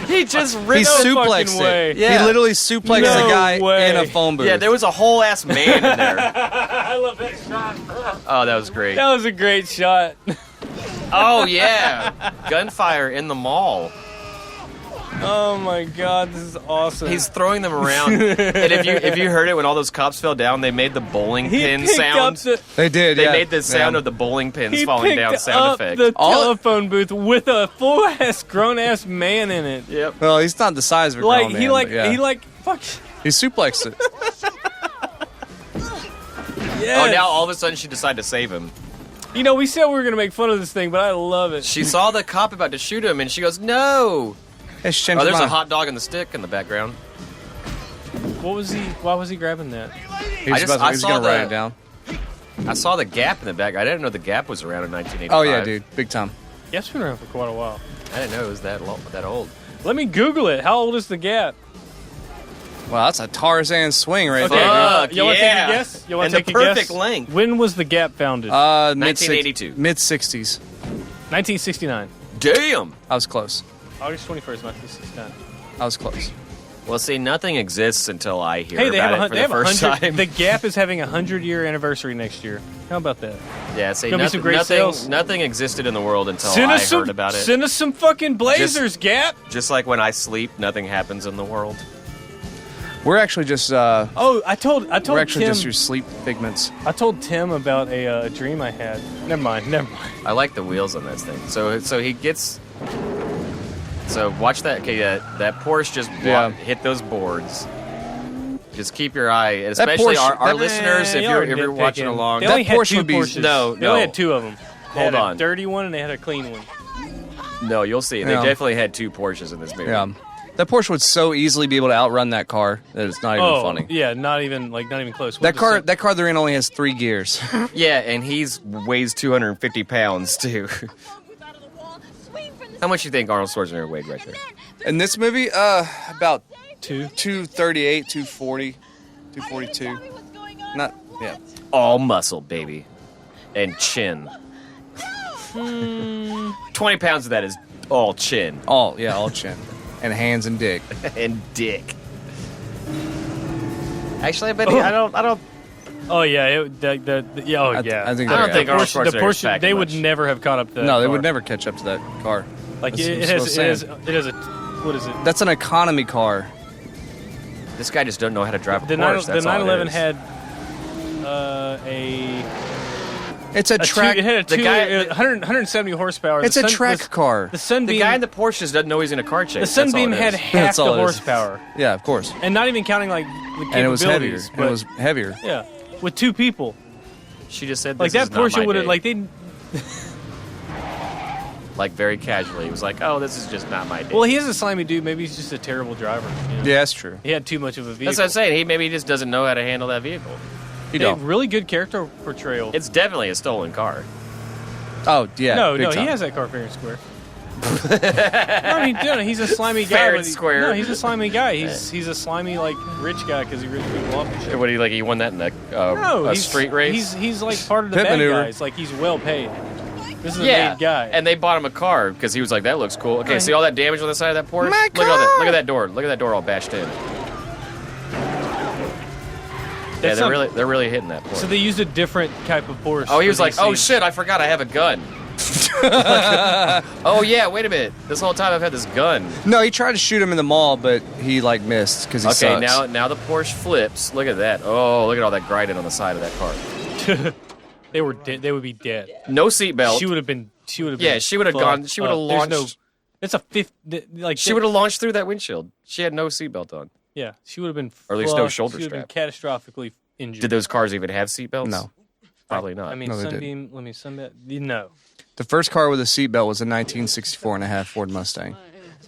He just ripped. He suplexed way. it. Yeah. He literally suplexed No a guy way. in a phone booth. Yeah, there was a whole ass man in there. I love that shot. Oh, that was great. That was a great shot. Oh yeah, gunfire in the mall. Oh my god, this is awesome. He's throwing them around, and if you heard it when all those cops fell down, they made the bowling He pin picked sound. up the- They did. They yeah. made the sound Yeah. of the bowling pins He falling picked down sound up effect. the All- telephone booth with a full ass grown ass man in it. Yep. Well, he's not the size of a Like grown man, he like but yeah. he like fuck. He suplexed it. Yes. Oh, now all of a sudden she decided to save him. You know, we said we were gonna make fun of this thing, but I love it. She saw the cop about to shoot him, and she goes, "No!" Hey, she changed Oh, her there's a mind. hot dog in the stick in the background. What was he? Why was he grabbing that? He was, I he was saw gonna write the- it down. I saw the Gap in the back. I didn't know the Gap was around in 1985. Oh yeah, dude, big time. Gap's been around for quite a while. I didn't know it was that old. Let me Google it. How old is the Gap? Wow, that's a Tarzan swing right Okay, there. Fuck, you want to yeah. take a guess? You want And to take the a perfect guess? length. When was the Gap founded? 1982. Mid 60s. 1969. Damn. I was close. August 21st, 1969. I was close. Well, see, nothing exists until I hear Hey, they have about a, it for they the have first 100. time. The Gap is having a 100-year anniversary next year. How about that? Yeah, see, Gonna be some great sales. nothing existed in the world until Send I us some. heard about it. Send us some fucking blazers, Gap. Just like when I sleep, nothing happens in the world. We're actually just Oh, I told we're actually Tim. just your sleep figments. I told Tim about a dream I had. Never mind. I like the wheels on this thing. So he gets. So watch that. Okay, that Porsche just hit those boards. Just keep your eye, especially Porsche- our that- listeners. If you're watching along, They only had Porsche two would be- Porsches. No, They only no. had two of them. They Hold had on. a dirty one and they had a clean one. no, you'll see. They Yeah. definitely had two Porsches in this movie. Yeah. That Porsche would so easily be able to outrun that car that it's not even funny. Yeah, not even close. That car they're in only has 3 gears. Yeah, and weighs 250 pounds too. How much do you think Arnold Schwarzenegger weighed right there? In this movie, about 238, 240, 242. Not yeah. All muscle, baby, and chin. 20 pounds of that is all chin. All chin. And hands and dick. And dick. Actually, I bet I don't. Oh yeah, I think I don't think Arnold the Schwarzenegger's Porsche. packing They would much. never have caught up to that. No, they car. would never catch up to that car. Like That's it what I'm has saying. a what is it? That's an economy car. This guy just don't know how to drive a The Porsche. the That's all it 911 is. had It's a track. It had the guy- 170 horsepower. It's a track car. The Sunbeam. The guy in the Porsche just doesn't know he's in a car chase. the That's all Sunbeam it had is. half That's the all it is. horsepower, Yeah, of course. and not even counting like the capabilities. And it was heavier. And but- it was heavier. yeah, with two people. She just said, Like this that is not Porsche my would have day. like they. Like very casually. He was like, oh, this is just not my day. Well, he is a slimy dude. Maybe he's just a terrible driver. You know? Yeah, that's true. He had too much of a vehicle. That's what I'm saying. Maybe he just doesn't know how to handle that vehicle. You Hey, don't. really good character portrayal. It's definitely a stolen car. Oh, yeah. no, big he time. has that car fair and square. I mean, dude, he's a slimy guy. Fair but and he- square. No, he's a slimy guy. He's a slimy like rich guy because he rips people off and shit. What he won that in No, a he's, street race? He's like part of the Pit bad maneuver. guys. Like he's well paid. This is a yeah, made guy. and they bought him a car because he was like, that looks cool. Okay, Right. see all that damage on the side of that Porsche? My Look at all that. car! Look at that door. Look at that door all bashed in. Yeah, they're really hitting that Porsche. So they used a different type of Porsche. Oh, he was for like, these oh scenes. shit, I forgot I have a gun. Oh yeah, wait a minute. This whole time I've had this gun. No, he tried to shoot him in the mall, but he like missed because he Okay, sucks. now the Porsche flips. Look at that. Oh, look at all that grinding on the side of that car. They were dead. They would be dead. No seatbelt. She would have been. She would have. Yeah, been she would have gone. fucked She would have up. There's launched. It's a fifth. Like She would have launched through that windshield. She had no seatbelt on. Yeah, she would have been. Or at least no fucked. shoulder She would have strap. been catastrophically injured. Did those cars even have seatbelts? No. Probably not. I mean, No, they Sunbeam. Let me Sunbeam. No. The first car with a seatbelt was a 1964 and a half Ford Mustang.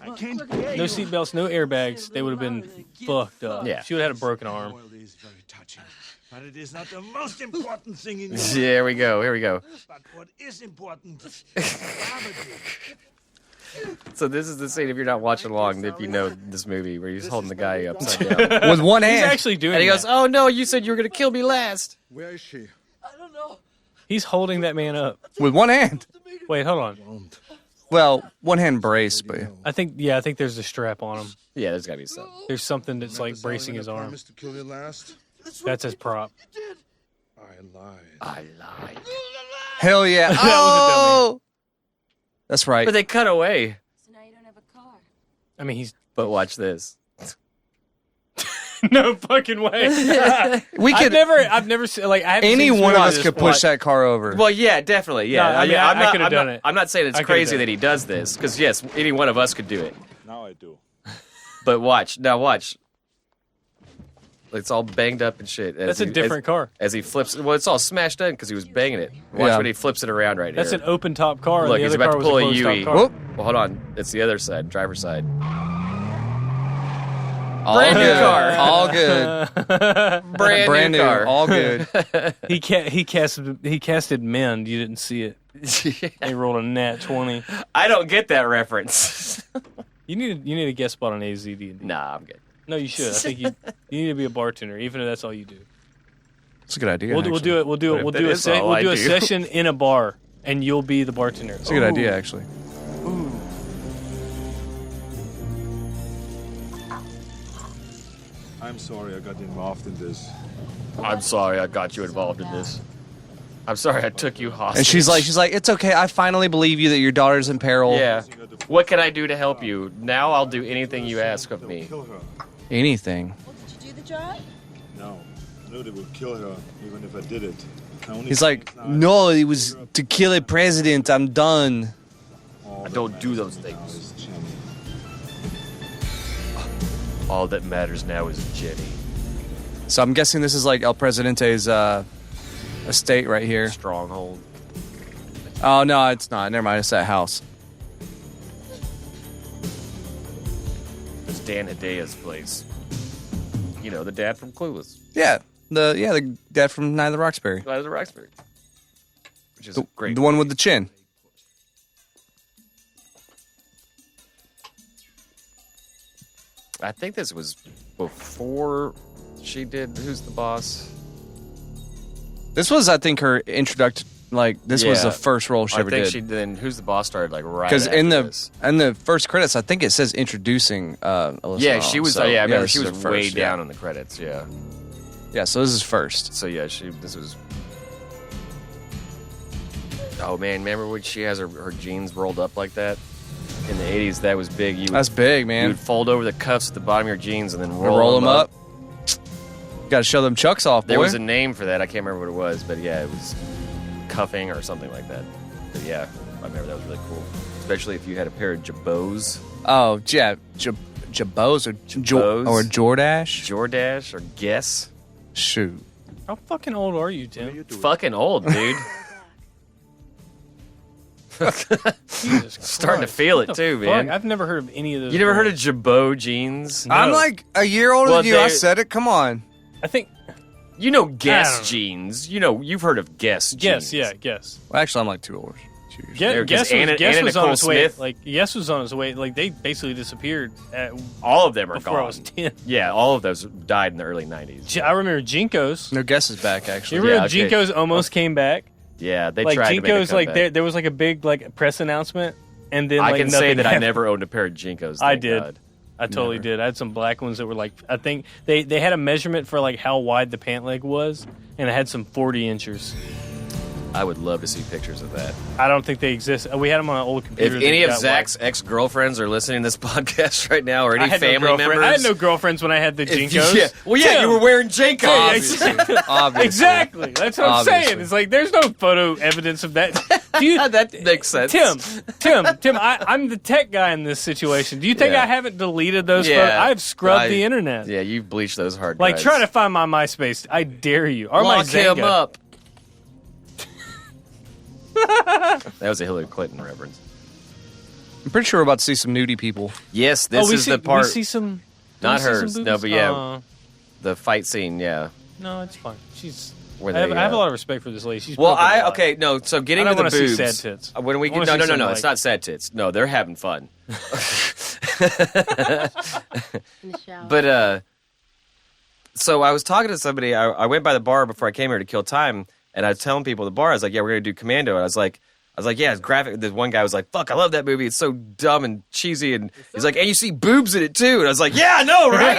No seatbelts, no airbags. They would have been fucked up. Yeah. She would have had a broken arm. Well, it is very touching, but it is not the most important thing in your life. Here we go. Here we go. But what is important is gravity. So this is the scene. If you're not watching along, if you know this movie, where he's holding the guy upside down, With one He's hand. actually doing. and he goes, that. "Oh no, you said you were gonna kill me last." Where is she? He's holding that man up. With one hand. Wait, hold on. Well, one hand brace, but I think there's a strap on him. Yeah, there's gotta be something. There's something that's like bracing his arm. Promise to kill you last. That's his prop. I lied. I lied. hell yeah. was a Oh! That's right. But they cut away. So now you don't have a car. I mean, he's But watch this. no fucking way. We could. I've never seen like I haven't Any seen this one of movie us to could this push point. that car over. Well, yeah, definitely. Yeah, No, I mean, I I'm could've done it. I'm not saying it's I could've crazy done that he does this, because yes, any one of us could do it. Now I do. But watch. It's all banged up and shit. That's a different car. As he flips, well, it's all smashed in because he was banging it. Watch Yeah. when he flips it around right That's here. an open top car. Look, and the he's other about car to was pull a closed top Yui. car. Whoop. Well, hold on. It's the other side, driver's side. All Brand new good. car. All good. Brand new car. All good. He casted Mend. You didn't see it. They rolled a nat 20. I don't get that reference. You need a guest spot on AZD. Nah, I'm good. No, you should. I think you need to be a bartender, even if that's all you do. It's a good idea. We'll do it. We'll do What it. if We'll that do a is all I do? session in a bar, and you'll be the bartender. It's a good idea, actually. I'm sorry I got involved in this. I'm sorry I got you involved in this. I'm sorry I took you hostage. And she's like, it's okay. I finally believe you that your daughter's in peril. yeah. What can I do to help you? Now I'll do anything you ask of me. Kill her. Anything. Did you do the job? No. I knew they would kill her, even if I did it. I only He's like, no, it was to kill a president. I'm done. All I that don't do matters those now things. is Jenny. All that matters now is Jenny. So I'm guessing this is like El Presidente's estate right here. Stronghold. Oh, no, it's not. Never mind. It's that house. It's Dan Hidea's place. You know, the dad from Clueless. Yeah. The dad from Night of the Roxbury. Out of the Roxbury. Which is great. The one with the chin. I think this was before she did Who's the Boss? This was, I think, her introduction. like this was Yeah. the first role she I ever think did. she then Who's the Boss started like right Because after in this. the first credits, I think it says introducing Alyssa Yeah, Milano, she was. so, I remember this she is was her way first, down on the credits. Yeah. Yeah, so this is first. So yeah, this was. Oh man, remember when she has her jeans rolled up like that? In the 80s, that was big. That's big, You man. would fold over the cuffs at the bottom of your jeans and then Roll them up. Got to show them chucks off, boy. There was a name for that. I can't remember what it was, but yeah, it was cuffing or something like that. But yeah, I remember that was really cool. Especially if you had a pair of Jabots. Oh, yeah. Jabos or Jordache? Jordache or Guess. Shoot. How fucking old are you, Tim? Fucking old, dude. Starting to feel it too, man. I've never heard of any of those. You never heard of Jabot jeans? No. I'm like a year older than you. I said it. Come on. I think you know I Guess don't know. jeans. You know you've heard of Guess jeans. Guess. Well, actually, I'm like 2 old. Guess Anna was on Nicole his way. Smith. Like Guess was on his way. Like they basically disappeared. All of them are before gone. I was 10. Yeah, all of those died in the early 90s. I remember Jinkos. No, Guess is back, actually. You remember Yeah, okay. Jinkos almost came back? Yeah, they like tried to make a Jinkos, like comeback. there was like a big like press announcement, and then I like, can say nothing that I happened. never owned a pair of Jinkos. I thank did. God. I totally did. I had some black ones that were like, I think they had a measurement for like how wide the pant leg was, and it had some 40 inches. I would love to see pictures of that. I don't think they exist. We had them on an old computer. If that any of got Zach's ex-girlfriends are listening to this podcast right now, or I any had no family girlfriend. members, I had no girlfriends when I had the Jinkos. Yeah. Well, yeah, you were wearing Jinkos. Yeah, Obviously. Obviously. Exactly. That's what I'm saying. It's like there's no photo evidence of that. Do you, that makes sense. Tim, I'm the tech guy in this situation. Do you think Yeah. I haven't deleted those Yeah. photos? I've scrubbed the internet. Yeah, you've bleached those hard Like, drives. try to find my MySpace. I dare you. Or my Lock him Zynga. up. That was a Hillary Clinton reference. I'm pretty sure we're about to see some nudie people. Yes, this we is see, the part. We see some. Not we see some hers. No, boobies? but yeah, Aw. the fight scene. Yeah. No, it's fine. She's. Where I have, they, I have a lot of respect for this lady. She's Well, broken a lot. okay, no. So getting I to don't the wanna boobs. see sad tits. When we I wanna get, no, see some, it's like- not sad tits. No, they're having fun. But so I was talking to somebody. I went by the bar before I came here to kill time, and I was telling people at the bar, I was like, "Yeah, we're gonna do Commando." And I was like, "Yeah, it's graphic." The one guy was like, "Fuck, I love that movie. It's so dumb and cheesy." And he's like, "And you see boobs in it too." And I was like, "Yeah, I know, right?"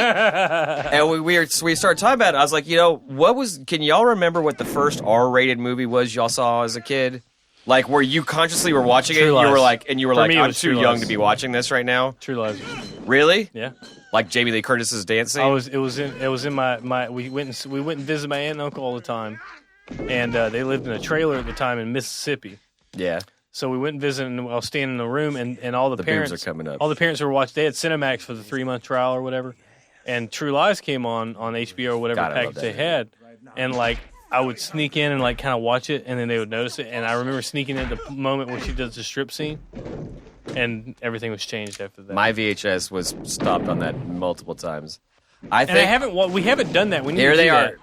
And we started talking about it. I was like, can y'all remember what the first R-rated movie was y'all saw as a kid? Like where you consciously were watching it, True and you were Lies. like, For me, it I'm was too True young Lies. to be watching this right now. True Lies. Really? Yeah. Like Jamie Lee Curtis's dance scene. It was in my we went and visited my aunt and uncle all the time, and they lived in a trailer at the time in Mississippi. Yeah. So we went and visited, and I was standing in the room, and all the boobs parents are coming up. All the parents were watching. They had Cinemax for the 3-month trial or whatever, and True Lies came on HBO or whatever God, I love package that they movie. had, and like I would sneak in and like kind of watch it, and then they would notice it, and I remember sneaking in at the moment when she does the strip scene, and everything was changed after that. My VHS was stopped on that multiple times. I and think we haven't done that. We need here to they do are.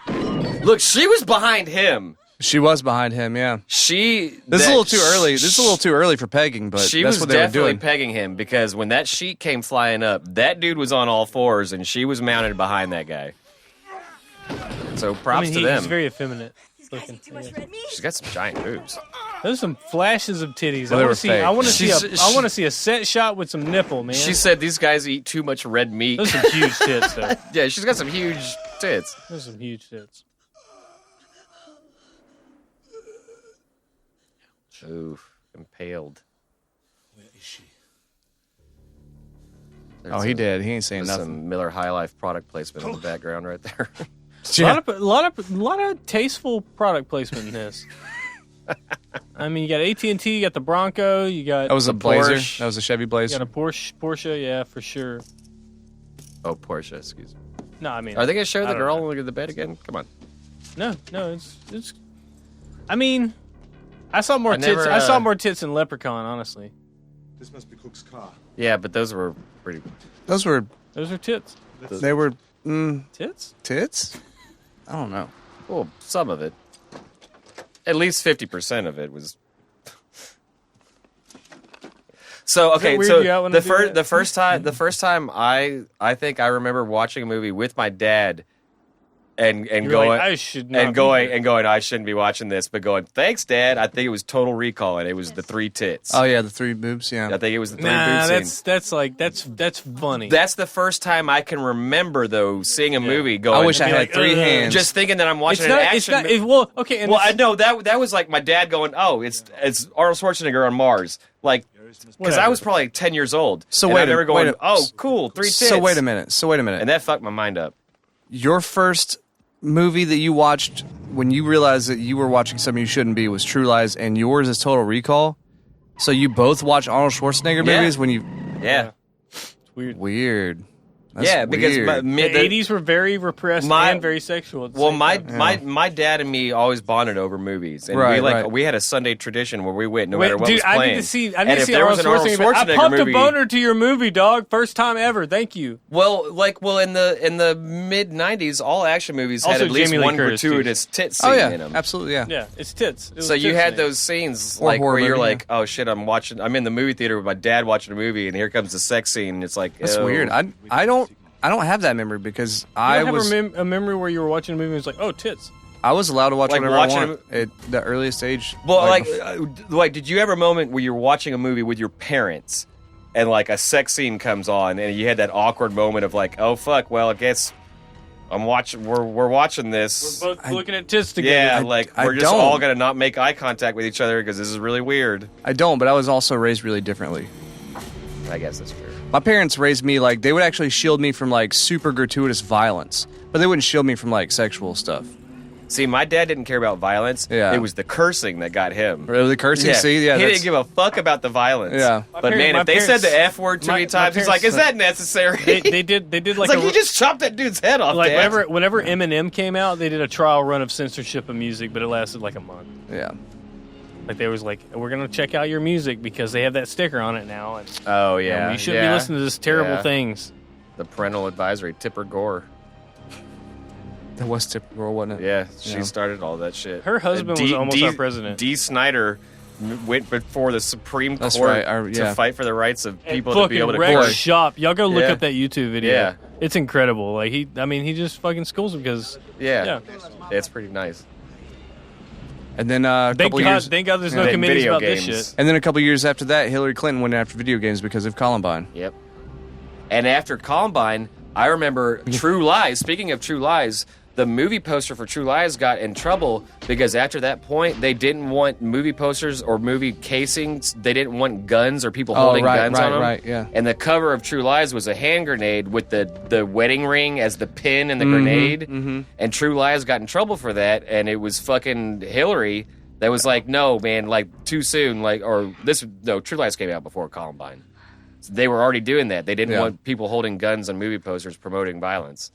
that. Look, she was behind him. She was behind him, yeah. This is a little too early. This is a little too early for pegging, but She that's was what they were definitely doing. pegging him because when that sheet came flying up, that dude was on all fours and she was mounted behind that guy. So props to them. He's very effeminate looking. Yeah. She's got some giant boobs. There's some flashes of titties. Well, I they want were to see. fake. I want to see. She's- I want to see a set shot with some nipple, man. She said these guys eat too much red meat. Those some huge tits, though. Yeah, she's got some huge tits. Those some huge tits. Oof, impaled. Where is she? Oh, he did. He ain't saying There's nothing. some Miller High Life product placement in the background right there. A lot of tasteful product placement in this. I mean, you got AT&T, you got the Bronco, you got That was a the Blazer. Porsche. That was a Chevy you Blazer. got a Porsche, yeah, for sure. Oh, Porsche, excuse me. No, I mean, Are they going to show I the don't girl know. look at the bed again? Come on. No, it's. I mean, I saw more I tits. never, I saw more tits in Leprechaun, honestly. This must be Cook's car. Yeah, but those were pretty. Those were Those are tits. they were Tits? tits. I don't know. Well, some of it. At least 50% of it was. So okay, weird so you out when the I do first that? the first time I think I remember watching a movie with my dad, and You're going like, I should not and going I shouldn't be watching this, but going, thanks, Dad. I think it was Total Recall, and it was the 3 tits. Oh yeah, the 3 boobs. Yeah, I think it was the 3 Nah, boob scene. that's funny. That's the first time I can remember though seeing a movie going. I wish I had 3 hands. Just thinking that I'm watching It's an not. action. It's not. movie. Well, okay. And Well, I know that was like my dad going, "Oh, it's Arnold Schwarzenegger on Mars." Like, because I was probably 10 years old. So and wait I a- remember going, wait a- "Oh, cool, 3 tits." So wait a minute. And that fucked my mind up. Your first movie that you watched when you realized that you were watching something you shouldn't be was True Lies, and yours is Total Recall. So you both watch Arnold Schwarzenegger Yeah. movies when you? Yeah. It's weird. Weird. That's Yeah, because weird. The 80s were very repressed and very sexual. At the Well, same time. my dad and me always bonded over movies, and Right. we had a Sunday tradition where we went no Wait, matter what dude, was playing. I need to see. I And need to if see there was Arnold an Arnold Schwarzenegger. I Schwarzenegger pumped movie, a boner to your movie, dog. First time ever. Thank you. Well, in the mid '90s, all action movies had Also at least Jamie Lee one Curtis, gratuitous tit scene Oh yeah, in them. absolutely. Yeah. Yeah, it's tits. It was So you tits had thing. those scenes Or like horror where you're movie, like, oh shit, I'm in the movie theater with my dad watching a movie, and here comes the sex scene, and it's like, That's ew. weird. I don't have that memory because You I don't was have a memory where you were watching a movie and it was like, oh, tits. I was allowed to watch Like whatever watching I want at the earliest age. Well, like, did you ever a moment where you're watching a movie with your parents, and like a sex scene comes on, and you had that awkward moment of like, oh fuck, well, I guess we're watching this. We're both looking at tits together. Yeah, I we're just don't. all gonna not make eye contact with each other because this is really weird. I don't, but I was also raised really differently. I guess that's true. My parents raised me like they would actually shield me from like super gratuitous violence, but they wouldn't shield me from like sexual stuff. See, my dad didn't care about violence. Yeah. It was the cursing that got him. Really cursing? See, yeah, he that's- didn't give a fuck about the violence. Yeah. But man, if they said the F word too many my times, he's like, parents- "Is that necessary?" They did like it's like you just chopped that dude's head off. like Dad. whenever Eminem came out, they did a trial run of censorship of music, but it lasted like a month. Yeah. Like they was like, we're gonna check out your music because they have that sticker on it now, and Oh yeah, we shouldn't be listening to this terrible things. The parental advisory, Tipper Gore. That was typical, wasn't it? Yeah, she started all that shit. Her husband was almost our president. D. Snyder went before the Supreme That's Court right, to fight for the rights of people Fucking to be able to wreck court. shop. Y'all go look Yeah. up that YouTube video. Yeah. It's incredible. Like he just fucking schools him because Yeah, it's pretty nice. And then a couple years. Thank God there's no Yeah. committees Video about games. this shit. And then a couple years after that, Hillary Clinton went after video games because of Columbine. Yep. And after Columbine, I remember True Lies. Speaking of True Lies, the movie poster for True Lies got in trouble because after that point, they didn't want movie posters or movie casings. They didn't want guns or people holding guns on them. Right, yeah. And the cover of True Lies was a hand grenade with the wedding ring as the pin and the grenade. Mm-hmm. And True Lies got in trouble for that. And it was fucking Hillary that was like, no, man, like too soon. True Lies came out before Columbine. So they were already doing that. They didn't want people holding guns on movie posters promoting violence.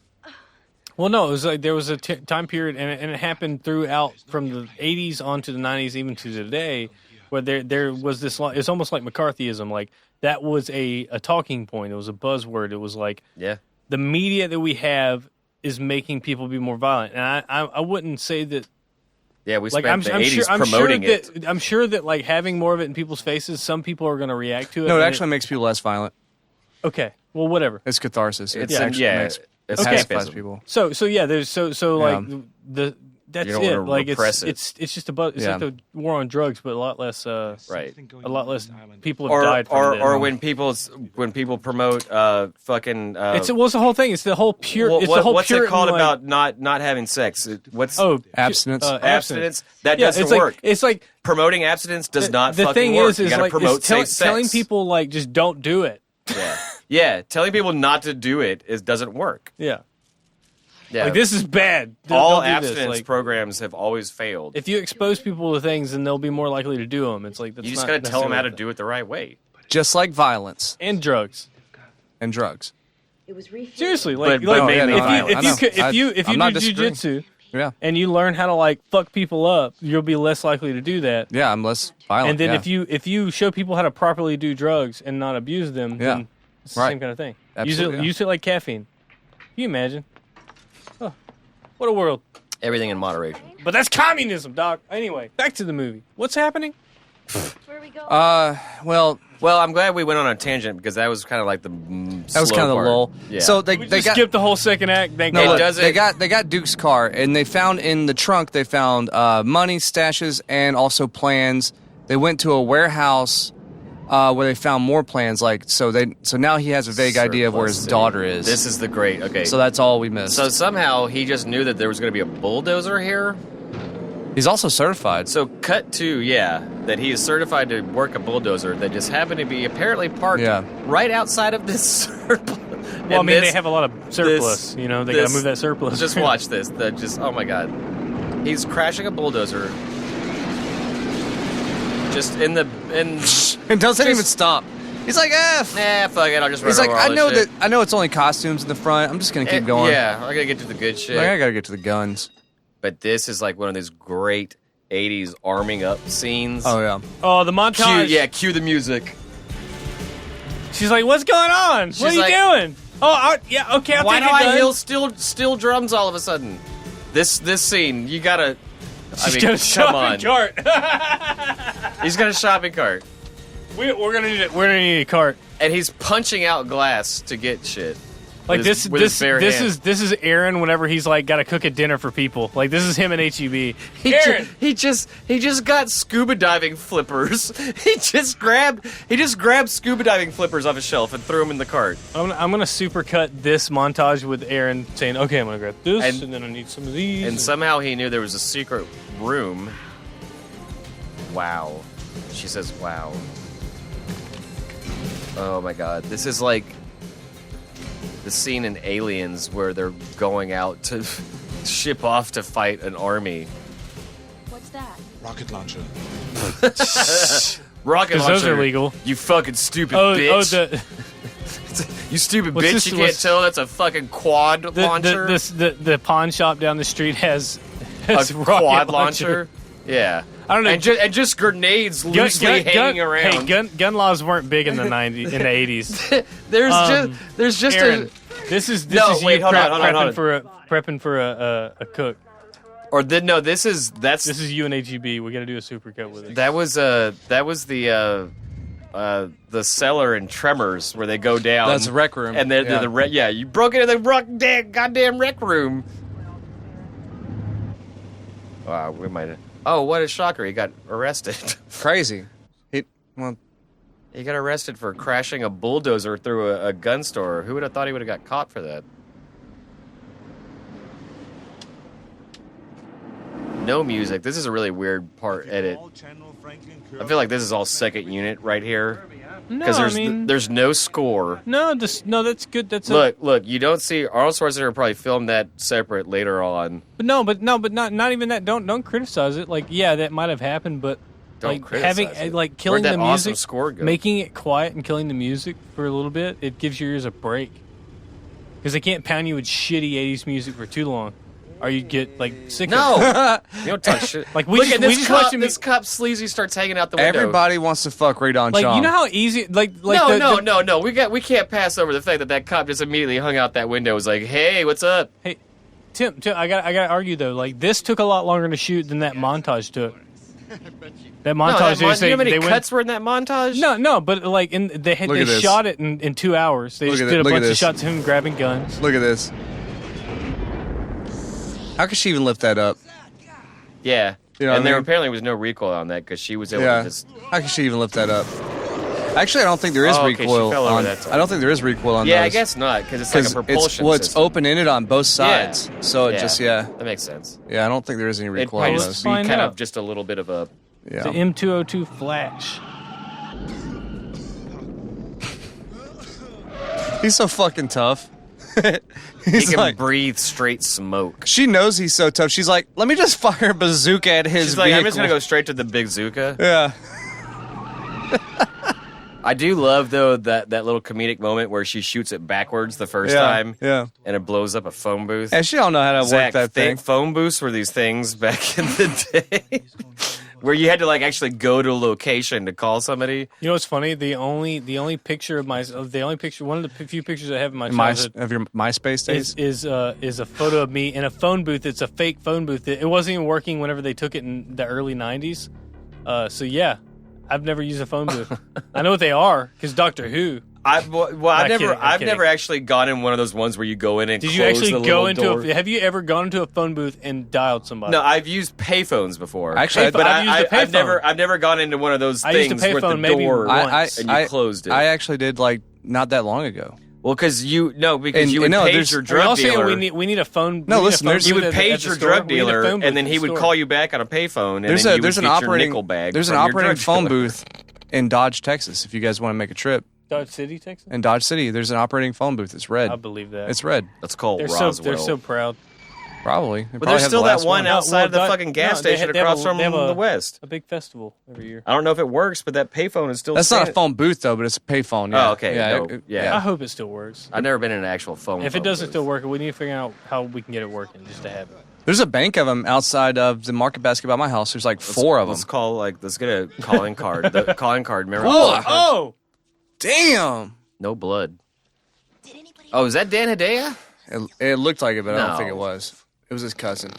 Well, no, it was like there was a time period, and it happened throughout from the 80s on to the 90s, even to today, where there was this. It's almost like McCarthyism. Like that was a talking point. It was a buzzword. It was like the media that we have is making people be more violent, and I wouldn't say that. Yeah, we Like spent the 80s promoting it. I'm sure that like having more of it in people's faces, some people are going to react to it. No, it and actually makes people less violent. Okay, well, whatever. It's catharsis. It's It pacifies people. So yeah, there's so like that's You don't it. wanna Like repress it's just about it's like the war on drugs, but a lot less. Right. A lot less people have died from it. Or when people promote fucking. It's the whole thing. It's the whole pure. Well, it's the whole what's it Puritan, called like, about not having sex? What's abstinence? Abstinence. That Yeah, doesn't it's like- work. it's like promoting abstinence does not the fucking thing work. is You gotta like promote it's safe sex. telling people like just don't do it. Yeah, telling people not to do it doesn't work. Yeah. Yeah. Like this is bad. All Don't do this. abstinence Like, programs have always failed. if you expose people to things, then they'll be more likely to do them. It's like that's You just not got to tell them how to necessarily do it the right way. Just like violence and drugs. and drugs. Seriously, like, But like mainly violence. if you I'm not do disagreeing. jujitsu Yeah. and you learn how to like fuck people up, you'll be less likely to do that. Yeah, I'm less violent. And then yeah. if you show people how to properly do drugs and not abuse them, Yeah. then it's the Right. same kind of thing. Absolutely, yeah. Use it like caffeine. Can you imagine? Oh, what a world. Everything in moderation. But that's communism, Doc. Anyway, back to the movie. What's happening? Where we go? Well, Well, I'm glad we went on a tangent because that was kind of like the That was kind of the part. lull. Yeah. So We just skipped the whole second act. Thank No, God. look, they got Duke's car, and they found in the trunk they found money, stashes, and also plans. They went to a warehouse where they found more plans. So now he has a vague idea of where his daughter is. This is the great. Okay, So that's all we missed. so somehow he just knew that there was going to be a bulldozer here. He's also certified. So cut to that he is certified to work a bulldozer that just happened to be apparently parked right outside of this surplus. Well, I mean, they have a lot of surplus. They got to move that surplus. Just watch this. Oh my god, he's crashing a bulldozer. Just in it doesn't even stop. He's like, fuck it. I'll just run He's like, over all this shit. I know it's only costumes in the front. I'm just gonna keep going. Yeah, I gotta get to the good shit. I gotta get to the guns. But this is like one of those great 80s arming up scenes. Oh, yeah. Oh, the montage. Cue the music. She's like, what's going on? What are you doing? Oh, yeah, okay, I'll Why take do a gun. I hear steel drums all of a sudden? This scene, you gotta... She's got a shopping cart. He's got a shopping cart. We're gonna need a cart. And he's punching out glass to get shit. Like with his bare hand. this is Aaron whenever he's like got to cook a dinner for people. Like this is him and HEB. Aaron, he just got scuba diving flippers. He just grabbed scuba diving flippers off a shelf and threw them in the cart. I'm gonna supercut this montage with Aaron saying, "Okay, I'm gonna grab this, and then I need some of these." And somehow he knew there was a secret room. Wow, she says, "Wow." Oh my god, this is like the scene in Aliens where they're going out to ship off to fight an army. What's that? Rocket launcher. Rocket launcher. Those are legal. You fucking stupid bitch. You stupid What's bitch. this- You can't what's- tell that's a fucking quad launcher? The pawn shop down the street has a rocket quad launcher? Yeah. I don't know. And just grenades loosely hanging around. Hey, gun laws weren't big in the 90s, in the 80s. There's just Aaron, this is you prepping for a cook. Or this is you and HEB. We got to do a supercut with it. That was the cellar in Tremors where they go down. That's a rec room. And they're you broke into the goddamn rec room. Wow, we might have. Oh, what a shocker! He got arrested. Crazy. He got arrested for crashing a bulldozer through a gun store. Who would have thought he would have got caught for that? No music. This is a really weird edit. I feel like this is all second unit right here. No, Because there's no score. No, that's good. Look. You don't see Arnold Schwarzenegger probably filmed that separate later on. But not even that. Don't criticize it. Like, yeah, that might have happened, but Don't criticize it. killing Where'd the that awesome music, score go? making it quiet and killing the music for a little bit, it gives your ears a break. Because they can't pound you with shitty 80s music for too long. Or you get sick No, of it. you don't touch shit. Look at this cop sleazy starts hanging out the window. Everybody wants to fuck Radon Chong. You know how easy No. We can't pass over the fact that cop just immediately hung out that window. Was like, hey, what's up? Hey, Tim, I gotta argue though. This took a lot longer to shoot than that montage took. That montage. You know how many cuts were in that montage? No, but they shot it in 2 hours. They just did a bunch of shots of him grabbing guns. Look at this. How could she even lift that up? Yeah. You know and there what I mean? apparently was no recoil on that because she was able to just... How could she even lift that up? Actually, I don't think there is okay, she recoil fell over on that time. I don't think there is recoil on Yeah, those. I guess not because it's like a propulsion it's system. open-ended on both sides. Yeah. So it just, That makes sense. Yeah, I don't think there is any It'd recoil probably on just those. be kind of just a little bit of a... The M202 Flash. He's so fucking tough. He can breathe straight smoke. She knows he's so tough. She's like, let me just fire a bazooka at his She's like, vehicle. I'm just going to go straight to the big Zuka. Yeah. I do love, though, that little comedic moment where she shoots it backwards the first time. Yeah. And it blows up a phone booth. And she don't know how to work that thing. Phone booths were these things back in the day where you had to actually go to a location to call somebody. You know what's funny? The only picture of one of the few pictures I have in my childhood Of your MySpace days? is a photo of me in a phone booth. It's a fake phone booth. It wasn't even working whenever they took it in the early 90s. So yeah, I've never used a phone booth. I know what they are because Doctor Who. I've never actually gone in one of those ones where you go in and Did close you actually the go little into door. have you ever gone into a phone booth and dialed somebody? No, I've used payphones before. Actually, but I've used a payphone. I've never gone into one of those I used things a with the payphone maybe door once. and you closed it. I actually did like not that long ago. Well, because you would page your Are y'all drug saying dealer. we need a phone? No, we need a listen, phone there's- You booth would at page the your store? drug We need a dealer, phone booth and then at he the would store. call you back on a payphone, and There's then a you there's would an get your operating nickel bag. there's an from your operating drug phone dealer. booth in Dodge, Texas. If you guys want to make a trip Dodge City, Texas. in Dodge City, there's an operating phone booth. It's red. I believe that. It's red. That's called They're Roswell. so proud. Probably. But there's still that one outside of the fucking gas they station have across from they have the West. A big festival every year. I don't know if it works, but that payphone is still. That's not a standing. phone booth though, but it's a payphone. Yeah. Oh, okay. Yeah. I hope it still works. I've never been in an actual phone. If it doesn't still work, we need to figure out how we can get it working just to have it. There's a bank of them outside of the Market Basket by my house. There's like four of them. Let's get a calling card. The calling card. Remember? Oh, damn! No blood. Oh, is that Dan Hedaya? It looked like it, but I No. don't think it was. It was his cousin.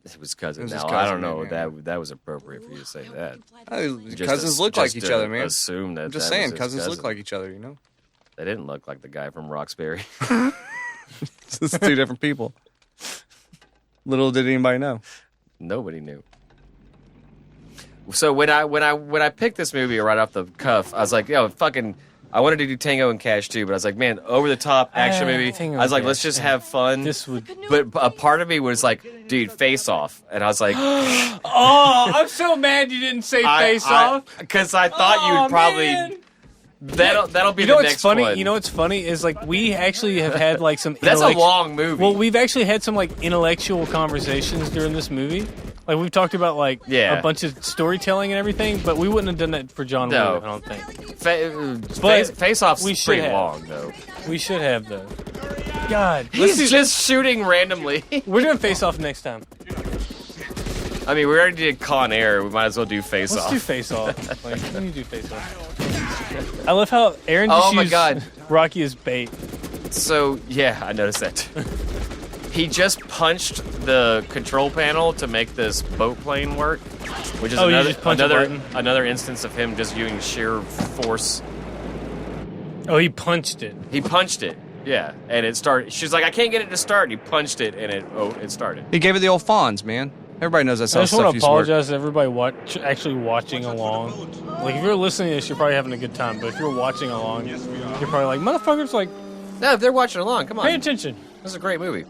It was cousin. It was Now his I cousin, don't know man. that was appropriate for you to say that. Just Cousins look just like each to other, man. Assume that. I'm just that was saying, his cousins cousin. look like each other. You know, They didn't look like the guy from Roxbury. it's two different people. Little did anybody know. Nobody knew. So when I picked this movie right off the cuff, I was like, I wanted to do Tango and Cash too, but I was like, man, over the top action movie. Tango I was like, and let's Cash, just yeah. have fun. This would. But a part of me was like, dude, Face Off, and I was like, Oh, I'm so mad you didn't say Face Off. because I thought you'd probably. Man. That'll be You know the what's next funny? one. You know what's funny is like we actually have had like some. That's a long movie. Well, we've actually had some like intellectual conversations during this movie. Like we've talked about like Yeah. a bunch of storytelling and everything, but we wouldn't have done that for John No. Woo, I don't think. Face Off's we should pretty have. long though. We should have though. God, He's just shooting randomly. we're doing Face Off next time. I mean, we already did Con Air. We might as well do Face Let's Off. do Face Off. Like, let me do Face Off. I love how Aaron just Oh my used God. Rocky as bait. So yeah, I noticed that too. He just punched the control panel to make this boat plane work, which is Oh, you just punch a button? another instance of him just using sheer force. Oh, he punched it. He punched it, yeah, and it started. She's like, I can't get it to start, and he punched it, and it started. He gave it the old Fonz, man. Everybody knows that's I how just want stuff to used to work. apologize to everybody actually watching along. Like, if you're listening to this, you're probably having a good time. But if you're watching along, you're probably like, motherfuckers, like, No, if they're watching along, come on. pay attention. This is a great movie.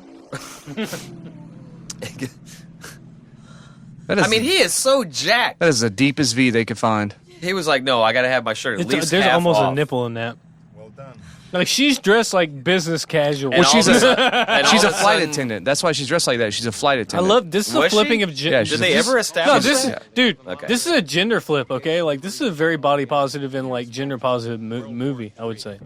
That is I mean, he is so jacked. that is the deepest V they could find. He was like, no, I got to have my shirt at least There's half almost off. a nipple in that. Well done. Like, she's dressed like business casual. And Well, she's all of a she's all a of flight sudden- attendant. That's why she's dressed like that. She's a flight I attendant. love this. Is a Was she? flipping of Yeah, Did they ever No, establish this is, that? dude. Okay. This is a gender flip. Okay, like this is a very body positive and like gender positive movie. I would say.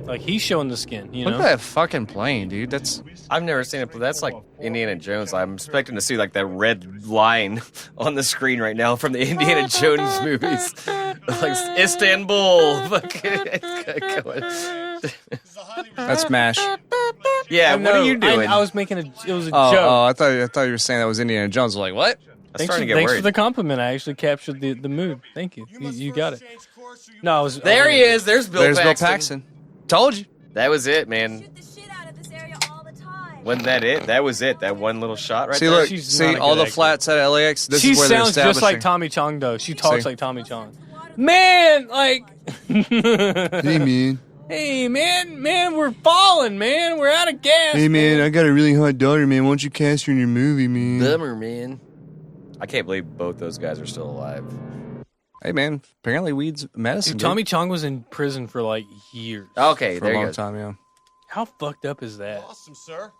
Like he's showing the skin. You Look know. at that fucking plane, dude. That's I've never seen it, but that's like Indiana Jones. I'm expecting to see like that red line on the screen right now from the Indiana Jones movies. Like Istanbul. that's MASH. Yeah, what are you doing? I was making it was a Oh, joke. I thought you were saying that was Indiana Jones. I was like, what? I'm starting to get Thanks worried. for the compliment. I actually captured the mood. Thank you. You got it. No, I was. There he is. There's Bill There's Paxton. Bill Paxton. Told you. That was it, man. Wasn't that it? That was it. That one little shot right See, there. look. She's See not a all good the actor. flats at LAX. This She is where they're sounds just like establishing. Tommy Chong though. She talks See? like Tommy Chong. Man, like. Hey man. Hey man, we're falling, man. We're out of gas. Hey man, I got a really hot daughter, man. Why don't you cast her in your movie, man? Bummer, man. I can't believe both those guys are still alive. Hey man, apparently weed's medicine. Dude, dude. Tommy Chong was in prison for like years. Okay, for there a you long go. time, yeah. How fucked up is that? Awesome, sir.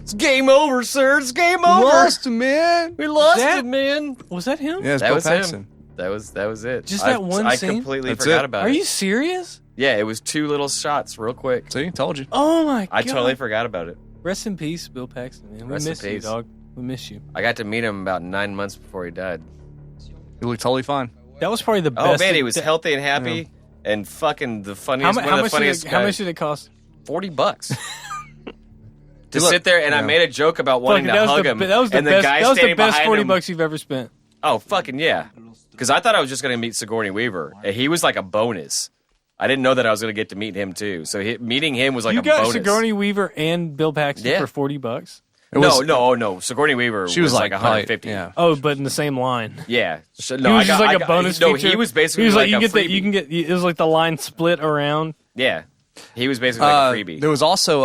It's game over, sir. It's game over. Lost him, man. We lost That- it, man. Was that him? Yeah, it's That Bill was Paxton. him. That was it. Just that one I scene? completely That's forgot it. about Are it. you serious? Yeah, it was two little shots, real quick. See, told you. Oh my god. I totally forgot about it. Rest in peace, Bill Paxton. Man. We Rest in miss you, peace. dog. We miss you. I got to meet him about 9 months before he died. You look totally fine. That was probably the best. Oh man, he was that- healthy and happy, and fucking the funniest. How one of the much funniest. how much did it cost? $40 to Look, sit there, and I yeah. made a joke about wanting Fucking, to that was hug the, him, that was the and best. the guy That was the standing best behind $40 him. bucks you've ever spent. Oh, fucking yeah. Because I thought I was just going to meet Sigourney Weaver. He was like a bonus. I didn't know that I was going to get to meet him, too. So meeting him was like a bonus. You got Sigourney Weaver and Bill Paxton for $40? No. Sigourney Weaver she was like 150. Yeah. Oh, but in the same line. Yeah. So, he was just like a bonus feature. No, he was basically like a freebie. it was like the line split around. Yeah. He was basically like a freebie. There was also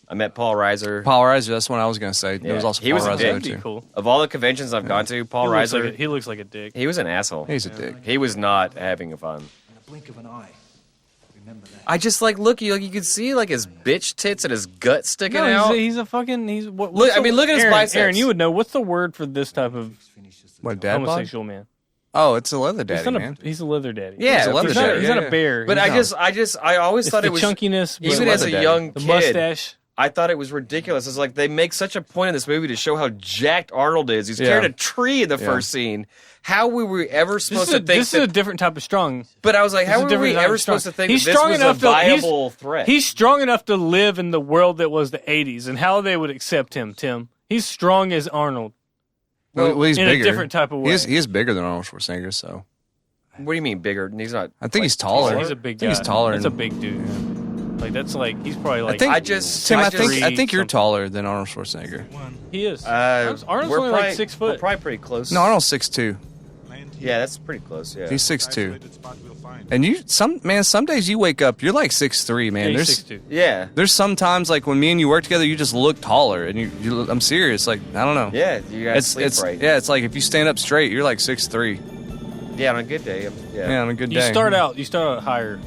I met Paul Reiser. Paul Reiser, that's what I was going to say. There was also Paul Reiser there, too. Cool. Of all the conventions I've gone to, Paul Reiser... he looks like a dick. He was an asshole. He's a dick. He was not having fun. In the blink of an eye. Remember that. I just look, you can see like his bitch tits and his gut sticking out. He's a fucking look at his biceps. Aaron, you would know what's the word for this type of homosexual man? Oh, it's a leather daddy, man. He's a leather daddy. Yeah, he's a leather daddy. He's not a bear. But I always thought it was chunkiness. Even as a young kid, the mustache. I thought it was ridiculous. It's like they make such a point in this movie to show how jacked Arnold is. He's carrying a tree in the first scene. How were we ever supposed to think this is a different type of strong? But I was like, how were we ever supposed to think that this was a viable threat? He's strong enough to live in the world that was the 80s, and how they would accept him, Tim. He's strong as Arnold. Well, he's in bigger. A different type of way. He is bigger than Arnold Schwarzenegger, so. What do you mean bigger? He's not. I think he's taller. He's a big guy. He's taller. That's a big dude. Yeah. Like that's like he's probably like. I think you're taller than Arnold Schwarzenegger. He is. Arnold's only like 6 foot. We're probably pretty close. No, Arnold's 6'2". Yeah, that's pretty close. Yeah, he's 6'2". And some days you wake up, you're like 6'3", man. Yeah, he's 6'2". Yeah. There's some times like when me and you work together, you just look taller, and you I'm serious. Like I don't know. Yeah, you gotta sleep right. Yeah, it's like if you stand up straight, you're like 6'3". Yeah, on a good day. Yeah, on a good day. You start out higher.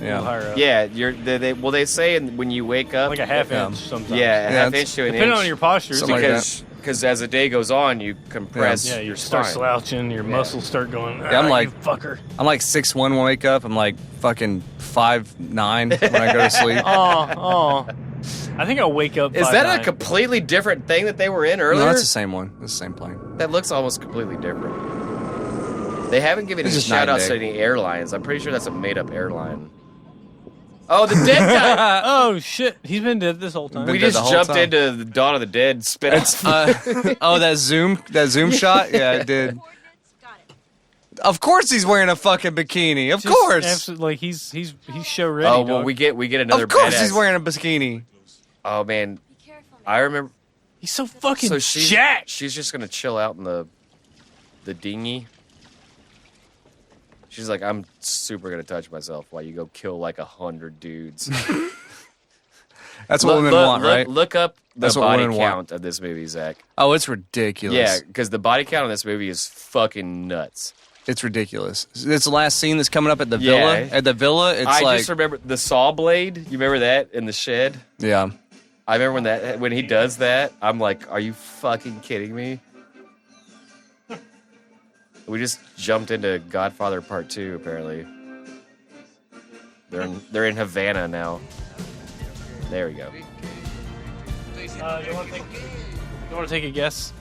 Yeah, higher up. Yeah, they say when you wake up like a half inch sometimes. Yeah, a half inch to an inch. Depending on your posture. Because as the day goes on, you compress. Yeah, you your start spine. slouching, your muscles start going. Yeah, I'm like fucker. I'm like 6'1" when I wake up. I'm like fucking 5'9" when I go to sleep. Oh. I think I'll wake up. Is that a completely different thing that they were in earlier? No, that's the same one. That's the same plane. That looks almost completely different. They haven't given any shout-outs to any airlines. I'm pretty sure that's a made-up airline. Oh, the dead guy! Oh, shit. He's been dead this whole time. We just jumped into the Dawn of the Dead spin-off. That zoom shot? Yeah, it did. Of course he's wearing a fucking bikini. Of course. Absolutely. Like, he's show ready, Oh, well, dog. we get another Of course badass. he's wearing a bikini. Oh, man. I remember... He's so fucking she's jacked. She's just going to chill out in the dinghy. She's like, I'm super going to touch myself while you go kill like 100 dudes. That's what women want, right? Look up the That's what body women count want. of this movie, Zach. Oh, it's ridiculous. Yeah, because the body count of this movie is fucking nuts. It's ridiculous. It's the last scene that's coming up at the villa. At the villa, it's I just remember the saw blade. You remember that in the shed? Yeah. I remember when he does that, I'm like, are you fucking kidding me? We just jumped into Godfather Part 2, apparently. They're in Havana now. There we go. You want to take a guess?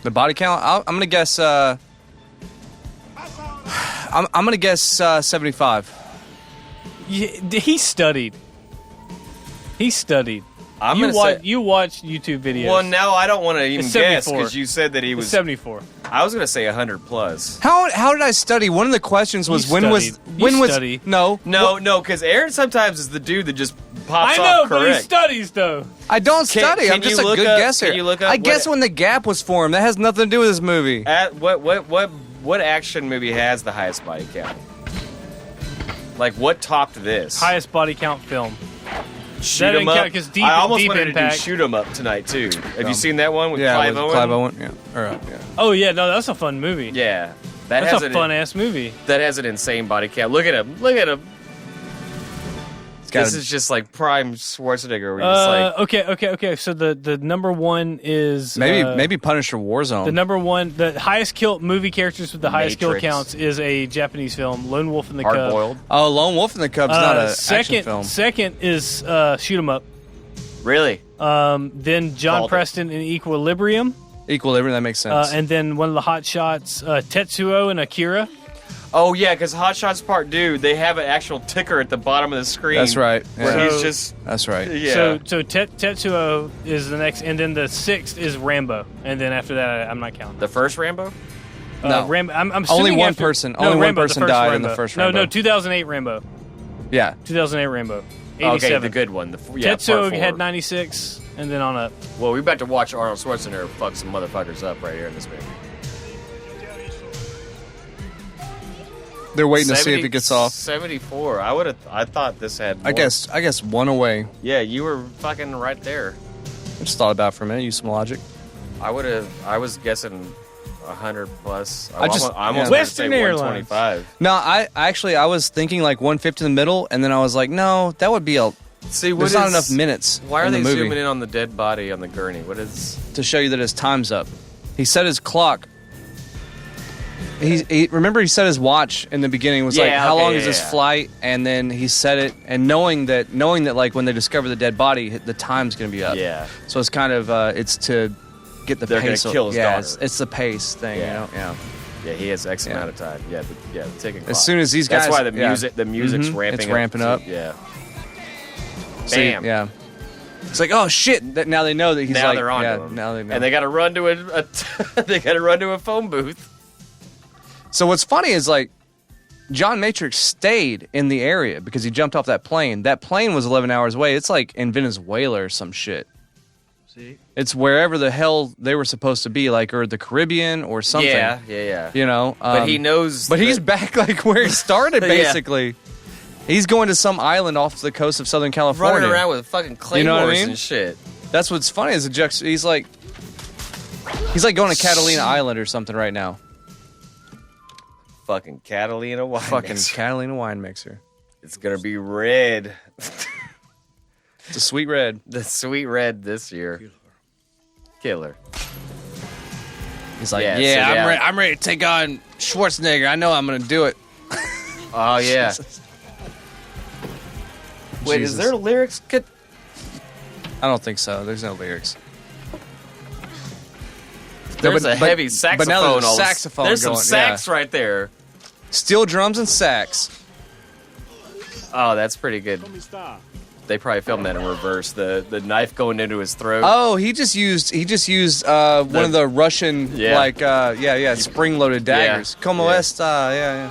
The body count? I'm going to guess... I'm going to guess 75. Yeah, he studied. You watched YouTube videos. Well, now I don't want to even guess 74. because you said that he was 74. I was going to say 100 plus. How did I study? One of the questions was when was no because Aaron sometimes is the dude that just pops I know, off but correct. he studies though. I don't study. I'm just a good guesser. Can you look up I guess when the gap was formed. That has nothing to do with this movie. What action movie has the highest body count? Like what topped this? Highest body count film. Shoot that 'em didn't up. count 'cause Deep I almost Deep wanted Impact. to do Shoot 'em Up tonight too. Have you seen that one with yeah, Clive with Owen? Clive Owen. Yeah. Yeah. Oh yeah, no, that's a fun movie. Yeah, That's a fun ass movie. That has an insane body count. Look at him. Look at him. This is just like prime Schwarzenegger. Where you're just like, Okay. So the number one is maybe Punisher Warzone. The number one, the highest kill movie characters with the highest kill Matrix. counts is a Japanese film, Lone Wolf and the Hard Cub. boiled. Oh, Lone Wolf and the Cub's not a action film. Second is Shoot 'em Up. Really? Then John Called it. Preston in Equilibrium. Equilibrium, that makes sense. And then one of the hot shots, Tetsuo and Akira. Oh yeah, because Hot Shots Part 2, they have an actual ticker at the bottom of the screen. That's right. Where Yeah. he's just. That's right. Yeah. So Tetsuo is the next, and then the 6th is Rambo, and then after that, I'm not counting. The first Rambo? No. Rambo. I'm Only assuming one after- person. No, Only one Rambo, the person first died in Rambo. the first Rambo. No, 2008 Rambo. Yeah. 2008 Rambo. 87. Okay, the good one. Tetsuo Part 4. had 96, and then on up. Well, we're about to watch Arnold Schwarzenegger fuck some motherfuckers up right here in this movie. They're waiting to see if he gets off. 74. I thought this had more. I guess one away. Yeah, you were fucking right there. I just thought about it for a minute. Use some logic. I was guessing 100 plus. I just- I almost yeah. wanted to Western say Airlines. 125. No, I was thinking like 150 in the middle, and then I was like, no, that would be a. See, There's not enough minutes. Why are in they the movie zooming in on the dead body on the gurney? What is? to show you that his time's up. He set his clock. Remember he set his watch in the beginning. Was like, how long is this flight? And then he set it, and knowing that like when they discover the dead body, the time's going to be up. Yeah. So it's kind of it's to get the They're pace. gonna kill his daughter. It's the pace thing. Yeah. You know? Yeah. Yeah, he has X amount of time. Yeah, the ticking clock. As soon as these guys, That's why the yeah. music's Mhm. ramping. It's ramping up. Yeah. So, Bam. yeah. It's like, oh shit! Now they know that he's Now like, they're on yeah, to him. now they know. And they got to run to they got to run to a phone booth. So what's funny is like John Matrix stayed in the area because he jumped off that plane. That plane was 11 hours away. It's like in Venezuela or some shit. See? It's wherever the hell they were supposed to be, like, or the Caribbean or something. Yeah. You know, But he knows. But he's back like where he started, Yeah. basically. He's going to some island off the coast of Southern California. running around with fucking claymores You know what I mean? and shit. That's what's funny is he's like going to Catalina Island or something right now. Fucking Catalina wine Fucking mixer. Catalina wine mixer. It's gonna be red. It's a sweet red. The sweet red this year. Killer. He's like, Yeah, yeah, so I'm ready to take on Schwarzenegger. I know I'm going to do it. Oh yeah. Wait, Jesus. is there lyrics? I don't think so. There's no lyrics. There's a heavy But saxophone. now there's a all of a- saxophone There's some going, sax right there. Steel drums and sax. Oh, that's pretty good. They probably filmed that in reverse. The knife going into his throat. Oh, he just used one of the Russian spring loaded daggers. Como esta? Yeah.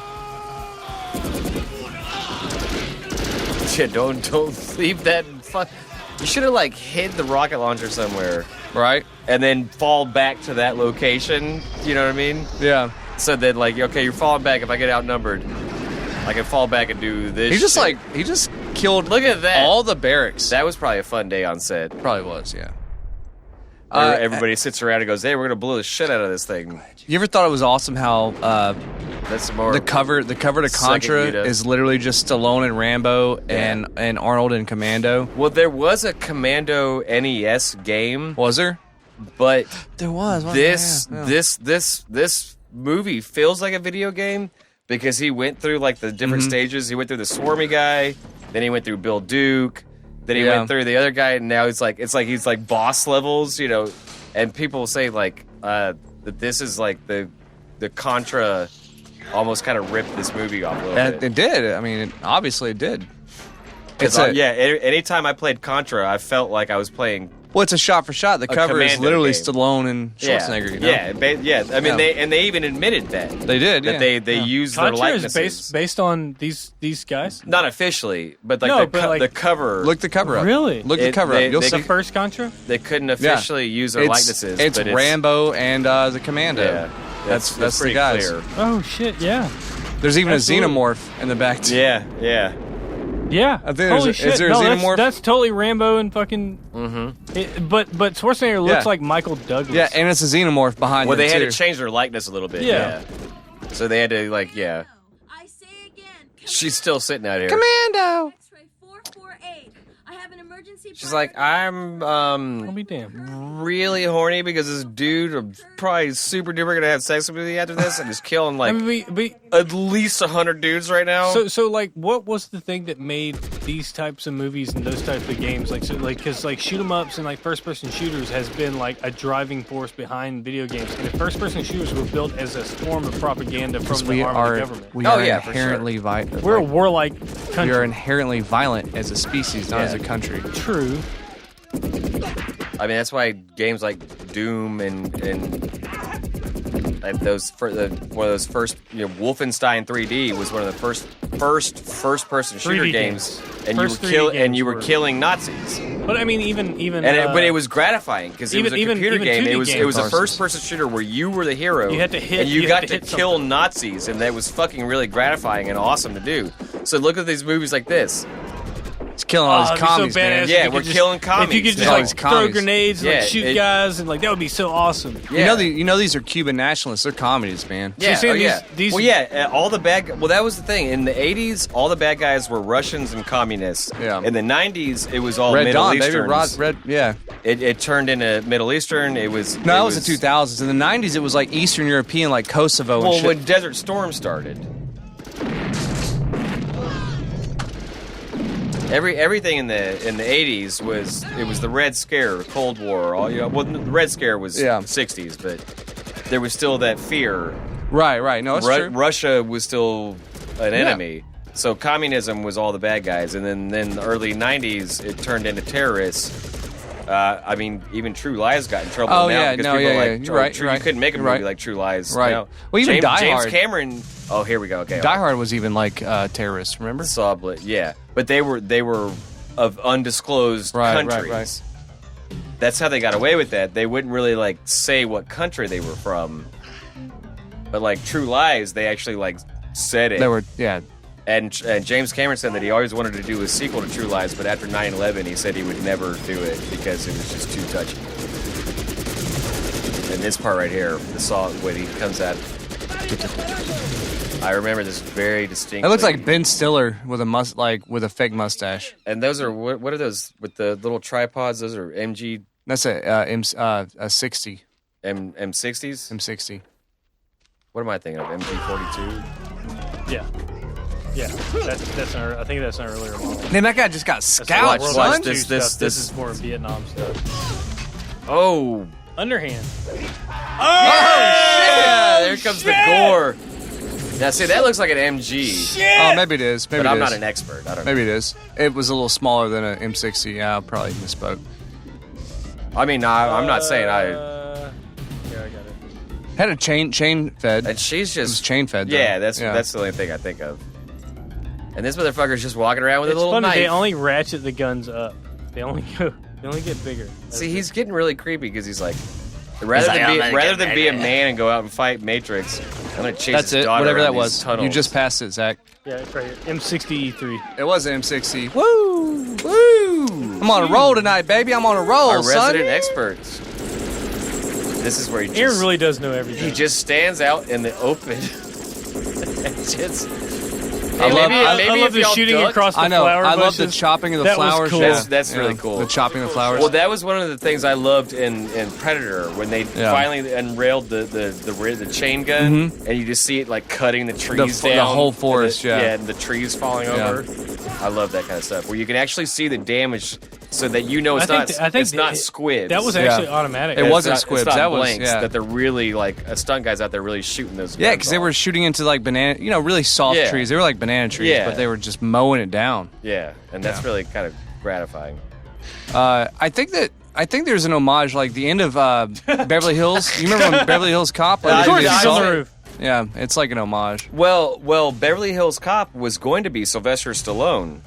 Shit, don't leave that. You should have like hid the rocket launcher somewhere, right? And then fall back to that location. You know what I mean? Yeah. So then, like, okay, you're falling back. If I get outnumbered, I can fall back and do this. He just shit. he just killed. Look at that. All the barracks. That was probably a fun day on set. Probably was, yeah. Everybody sits around and goes, "Hey, we're gonna blow the shit out of this thing." You ever thought it was awesome how That's more the cover to Contra Second is literally just Stallone and Rambo and Arnold and Commando? Well, there was a Commando NES game. Was there? But there was. This movie feels like a video game because he went through like the different stages. He went through the Swarmy guy, then he went through Bill Duke, then he went through the other guy, and now he's like he's like boss levels, you know. And people say like that this is like the Contra almost kind of ripped this movie off a little bit. It did. I mean, obviously it did. Anytime I played Contra, I felt like I was playing. Well, it's a shot for shot. The cover is Commando literally game. Stallone and Schwarzenegger. You know? Yeah. I mean, they even admitted that They did. that they used their Contra likenesses. is based on these guys. Not officially, but like the cover. Look the cover up. Really? Look the cover up. You'll The see. first Contra. They couldn't officially use their likenesses. It's but Rambo and the Commando. Yeah, that's the pretty guys. clear. Oh shit! Yeah. There's even Absolutely. a xenomorph in the back. Too. Yeah. Yeah. I think Holy is shit! there a No, xenomorph? that's totally Rambo and fucking. But Schwarzenegger looks Yeah. like Michael Douglas. Yeah, and it's a xenomorph behind. Well, them they had too. to change their likeness a little bit. Yeah. So they had to I say again. She's still sitting out here. Commando. X-ray 448. I have an emergency. She's like, I'm I'll be damned. really horny because this dude, I'm probably super duper gonna have sex with me after this, and he's killing like I mean, at least 100 dudes right now. so like, what was the thing that made these types of movies and those types of games, because shoot 'em ups and like first person shooters has been like a driving force behind video games. And the first person shooters were built as a form of propaganda from the arm of the government. We are inherently violent. We're a warlike country. We are inherently violent as a species, not as a country. True. I mean, that's why games like Doom and those one of those first, Wolfenstein 3D was one of the first person shooter 3D games, and First you were killing Nazis. But I mean, even but it was gratifying because it was a computer game. 2D It was a first person shooter where you were the hero. You had to hit, and you got to hit kill something. Nazis, and that was fucking really gratifying and awesome to do. So look at these movies like this. It's killing all these commies, so man. Yeah, we're killing commies. If you could just throw grenades and shoot guys, and that would be so awesome. Yeah. You know these are Cuban nationalists. They're communists, man. Yeah, So you're saying all the bad. Well, that was the thing. In the '80s, all the bad guys were Russians and communists. Yeah. In the '90s, it was all Red Middle Dawn, Easterns. baby. Yeah. It turned into Middle Eastern. It was No, that was the 2000s. In the 90s, it was like Eastern European, like Kosovo and Well, shit. when Desert Storm started. Everything in the 80s was the Red Scare, Cold War. The Red Scare was 60s, but there was still that fear. Right. No, it's true. Russia was still an enemy, so communism was all the bad guys, and then in the early 90s it turned into terrorists. I mean, even True Lies got in trouble now because people You're right. You couldn't make a movie like True Lies. Right. Now. Well, even Die James Hard. Cameron. Oh, here we go. Okay. Die Hard was even like terrorists. Remember? Yeah, but they were of undisclosed countries. Right. That's how they got away with that. They wouldn't really say what country they were from, but like True Lies, they actually said it. They were And James Cameron said that he always wanted to do a sequel to True Lies, but after 9/11, he said he would never do it because it was just too touchy. And this part right here, the song when he comes out, I remember this very distinctly. It looks like Ben Stiller with a fake mustache. And those are what are those with the little tripods? Those are MG. That's a 60. M60s. M60. What am I thinking of? MG42. Yeah. Yeah, that's I think that's an earlier model. Man, that guy just got scalped. Watch This is more Vietnam stuff. Oh, underhand. Oh shit! Yeah, there comes the gore. Now, see, that looks like an MG. Shit! Oh, maybe it is. Maybe but I'm it is. not an expert. I don't know. Maybe it is. It was a little smaller than an M60. Yeah, I probably misspoke. I mean, I'm not saying I. Yeah, I got it. Had a chain fed. And she's just it was chain fed. Though. Yeah, that's the only thing I think of. And this motherfucker's just walking around with a little funny, knife. They only ratchet the guns up. They only get bigger. See, he's getting really creepy because he's like, rather than be a man and go out and fight Matrix, I'm gonna chase That's his it. daughter Whatever around that these was. tunnels. You just passed it, Zach. Yeah, it's right here. M60E3. It was an M60. Woo! Woo! I'm on a roll tonight, baby. I'm on a roll, Our son. resident experts. This is where he Aaron really does know everything. He just stands out in the open. I love the shooting across the flower bushes. I love the chopping of the flowers. Was cool. That's really cool. The chopping of the flowers. Well, that was one of the things I loved in Predator when they finally unrailed the chain gun, and you just see it cutting the trees down, the whole forest. And the trees falling over. I love that kind of stuff where you can actually see the damage, so that you know it's not squibs. That was actually automatic. It wasn't squibs. It's not that blanks, was that they're really stunt guys out there really shooting those. Yeah, because they were shooting into banana, really soft trees. They were like banana trees, but they were just mowing it down. Yeah, and that's really kind of gratifying. I think there's an homage, like the end of Beverly Hills. You remember when Beverly Hills Cop? Of course, it's on the roof. Yeah, it's like an homage. Well, Beverly Hills Cop was going to be Sylvester Stallone.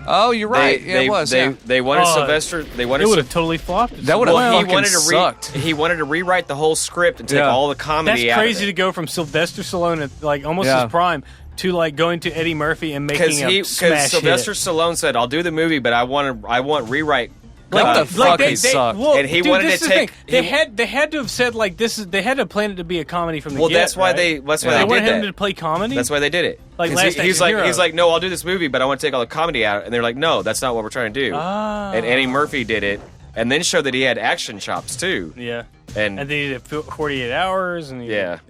Oh, you're right. It was. They wanted Sylvester. They wanted. It would have totally flopped. That would have sucked. He wanted to rewrite the whole script and take all the comedy out. That's crazy to go from Sylvester Stallone at almost his prime to going to Eddie Murphy and making a smash Sylvester hit. Stallone said, "I'll do the movie, but I want rewrite." What the fuck? It sucked. Well, and he wanted to take. They had to have said this is. They had to plan it to be a comedy from the get. That's why they did wanted him that. to play comedy. That's why they did it. He's like, no, I'll do this movie, but I want to take all the comedy out. And they're like, no, that's not what we're trying to do. And Eddie Murphy did it, and then showed that he had action chops too. Yeah. And then he did 48 hours, and it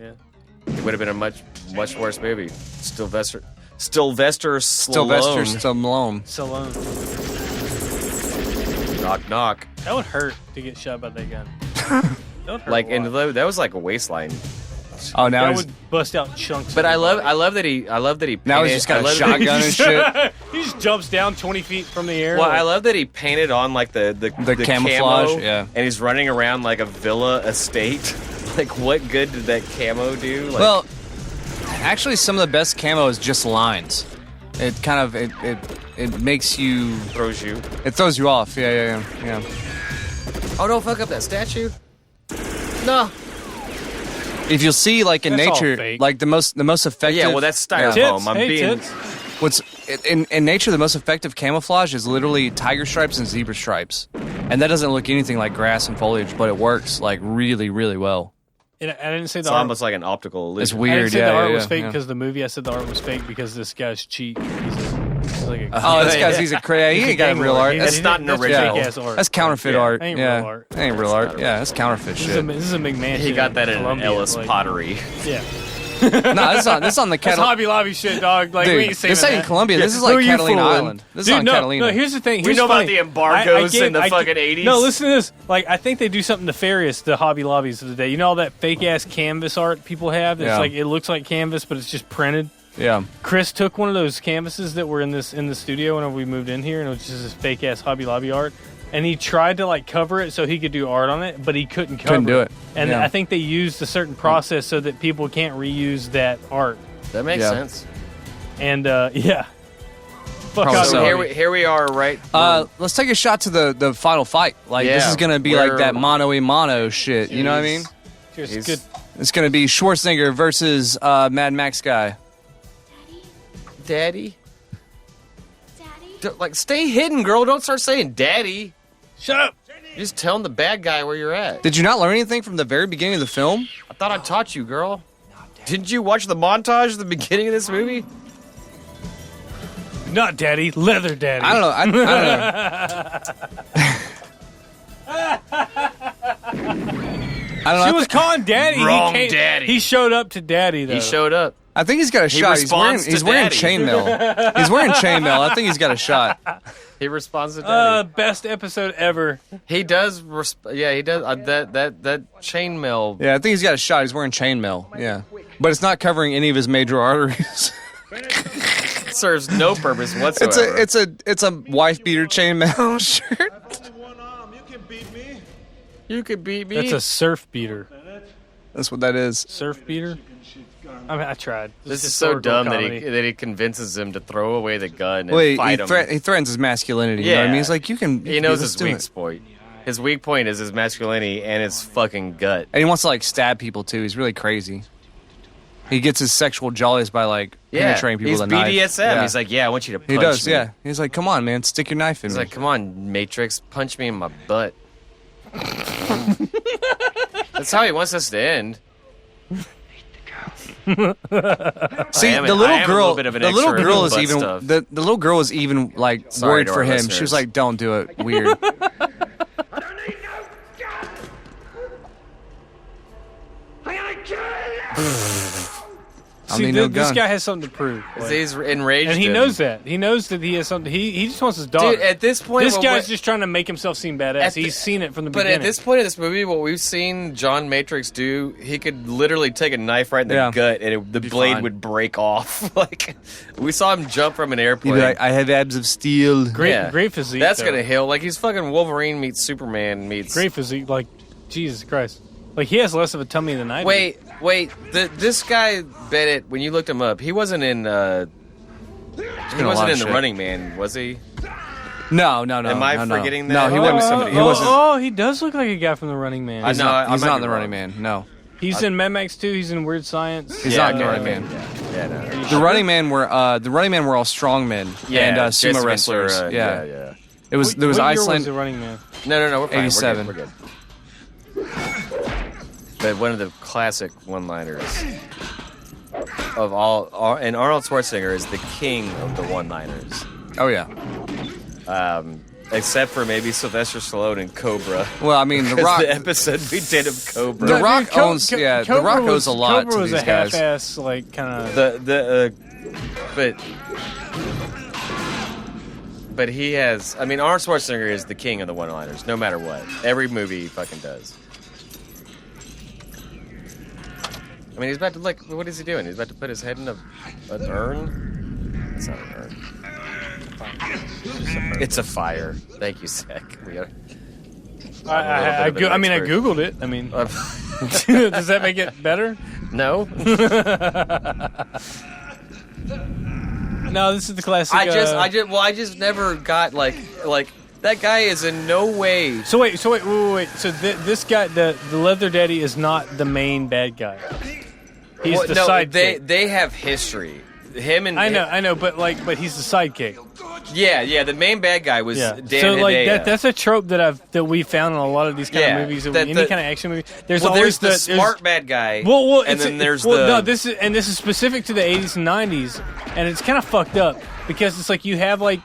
would have been a much worse movie. Sylvester Sylvester Stallone. Knock, knock. That would hurt to get shot by that gun. That would hurt Like, a and lot. that was like a waistline. Oh, now That he's, would bust out chunks. But of I your body. love that he now he's just got a shotgun and shit. He just jumps down 20 feet from the air. Well, like, I love that he painted on like the camouflage, camo, yeah. and he's running around like a villa estate. Like, what good did that camo do? Like, Well, actually, some of the best camo is just lines. It kind of it makes you throws you. It throws you off. Yeah. Oh, don't fuck up that statue. No. If you'll see, like in That's all nature, fake. like the most effective. Yeah, well, that's styrofoam. Tits. I'm Hey, being. tits. What's in nature, the most effective camouflage is literally tiger stripes and zebra stripes, and that doesn't look anything like grass and foliage, but it works like really, really well. And I didn't say It's the art. almost like an optical illusion. It's I weird. didn't say yeah, the art yeah, was fake yeah. because of the movie. I said the art was fake because this guy's cheap. He's like a Oh, this guy's he's a crazy. He ain't got real art. That's not an original. fake-ass art. That's counterfeit Yeah. art. Ain't yeah, real art. ain't real art. Yeah, that's counterfeit This shit. is a McMahon. He shit got that in Colombia, Ellis like- pottery. Yeah. No, this is on the That's Catalina. Hobby Lobby shit, dog. Like, Dude, we ain't saying this ain't that. Colombia. This is Who like are you Catalina fooling? Island. This Dude, is on no, Catalina. No, here's the thing. We Here's know about funny. the embargoes I in the fucking 80s. No, listen to this. Like, I think they do something nefarious to Hobby Lobbies of the day. You know all that fake ass canvas art people have? It's Yeah. like it looks like canvas, but it's just printed. Yeah. Chris took one of those canvases that were in the studio whenever we moved in here, and it was just this fake ass Hobby Lobby art. And he tried to like cover it so he could do art on it, but he couldn't cover Couldn't do it. And Yeah. I think they used a certain process so that people can't reuse that art. That makes Yeah. sense. And yeah, fuck Probably Hobby So Lobby. here we are, right? Let's take a shot to the final fight. Like this Yeah, is gonna be where- like that mano-a-mano shit. You know what I mean? Cheers. He's- Good. It's gonna be Schwarzenegger versus Mad Max guy. Daddy. Daddy? Like, stay hidden, girl. Don't start saying daddy. Shut up. You're just telling the bad guy where you're at. Did you not learn anything from the very beginning of the film? I thought I taught you, girl. Didn't you watch the montage at the beginning of this movie? Not daddy, leather daddy. I don't know. I don't know. She was calling daddy. Wrong he came, daddy. He showed up to daddy though. He showed up. I think he's got a He shot. He's wearing responds to daddy. chainmail. He's wearing chainmail. I think he's got a shot. He responds to daddy. Best episode ever. He does. Yeah, he does. That chainmail. Yeah, I think he's got a shot. He's wearing chainmail. Yeah, but it's not covering any of his major arteries. serves no purpose whatsoever. It's a wife beater chainmail shirt. You could beat me. That's a surf beater. That's what that is. Surf beater. I mean, I tried. This is so dumb that he convinces him to throw away the gun and Well, fight him. he threatens his masculinity. You know what I mean? He's like, you can. He knows let's his do weak it. point. His weak point is his masculinity and his fucking gut. And he wants to like stab people too. He's really crazy. He gets his sexual jollies by like penetrating people he's with a knife. BDSM. Yeah. He's like, yeah, I want you to punch He does, me. yeah. He's like, come on, man, stick your knife in He's me. like, come on, Matrix, punch me in my butt. That's how he wants us to end. See, the little girl is even the little girl is even like Sorry worried to for our him. listeners. She was like, "Don't do it, weird." See, need no this gun. guy has something to prove. Like, He's enraged, and he him. knows that. He knows that he has something. He just wants his daughter. Dude, at this point, this well, guy's what- just trying to make himself seem badass. He's seen it from the But beginning. at this point in this movie, what we've seen John Matrix do, he could literally take a knife right in the Yeah. gut, and the blade fine. would break off. Like we saw him jump from an He'd airplane. be like, "I have abs of steel." Great physique. That's though. gonna heal. Like he's fucking Wolverine meets Superman meets. Great physique. Like Jesus Christ. Like he has less of a tummy than I do. Wait. This guy Bennett, when you looked him up, he wasn't in. He been a wasn't lot in of the shit. Running Man, was he? No. Am I no. forgetting No, that? he Oh, wasn't. somebody- He wasn't. Oh, he does look like a guy from The Running Man. I know. I He's might not be in the wrong. Running Man. No, He's in Mad Max 2. He's in Weird Science. he's not in the Running Man. Yeah, no. The Running Man were all strong men and Jesse sumo wrestlers. Ventura, yeah. It was there was what year Iceland. was The Running Man? No, we're fine. 87. We're good. But one of the classic one-liners of all, and Arnold Schwarzenegger is the king of the one-liners. Oh yeah. Except for maybe Sylvester Stallone and Cobra. Well, I mean, The That's Rock. the episode we did of Cobra. The Rock Co- owns. Co- Yeah, The Cobra Rock was- owes a lot Cobra to was these a guys. half-ass, like kind of. But he has. I mean, Arnold Schwarzenegger is the king of the one-liners, no matter what. Every movie he fucking does. I mean, he's about to what is he doing? He's about to put his head in an urn. It's not an urn. It's a fire. Thank you, Zach. I googled it. I mean, does that make it better? No. No, this is the classic. I just never got like that guy is in no way. So wait. So this guy, the Leather Daddy, is not the main bad guy. He's the sidekick. They have history. Him and I know, but he's the sidekick. Yeah. The main bad guy was Dan So Hedaya. that's a trope that we found in a lot of these kind of movies. Any kind of action movie. There's the smart bad guy. This is specific to the 80s and 90s, and it's kind of fucked up because it's like you have like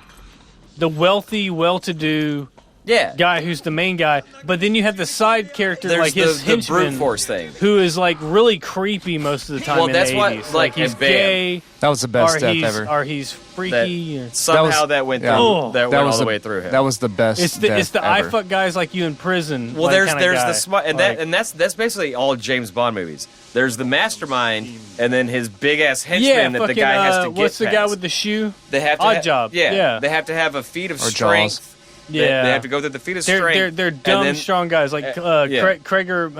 the wealthy, well-to-do. Yeah. Guy who's the main guy, but then you have the side character, There's like his the henchman, brute force thing, who is like really creepy most of the time. Well, in that's the what 80s. like he's and Bam. gay. That was the best death ever. Or he's freaky. Somehow that went through. That went all the way through him. That was the best. It's the I ever. fuck guys like you in prison. Well, there's the smart and that's basically all James Bond movies. There's the mastermind, and then his big ass henchman that the guy has to get what's the past. guy with the shoe? They have to Odd Job. Yeah, they have to have a feat of strength. Jaws. Yeah, they have to go through the feat of strength. They're dumb, strong guys like Krager,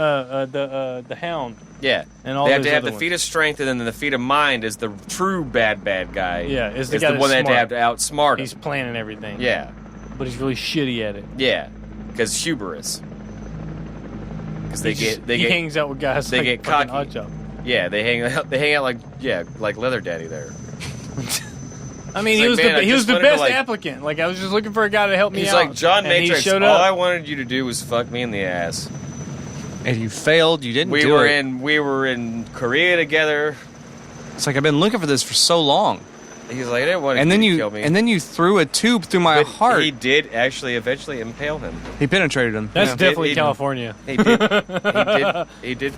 the Hound. Yeah, and all they have those to have other the feat of strength, and then the feat of mind is the true bad guy. Yeah, is the is guy the one that's that have to outsmart him. He's planning everything. Yeah, but he's really shitty at it. Yeah, because hubris. Because he hangs out with guys. They like get cocky. Odd Job. Yeah, they hang out like Leather Daddy there. I mean, he was the best applicant. Like, I was just looking for a guy to help me out. He's like, John Matrix, all I wanted you to do was fuck me in the ass. And you failed. You didn't we do were it. We were in Korea together. It's like, I've been looking for this for so long. He's like, I didn't want and then you to kill me. And then you threw a tube through my heart. He did actually eventually impale him. He penetrated him. That's definitely California. He did penetrate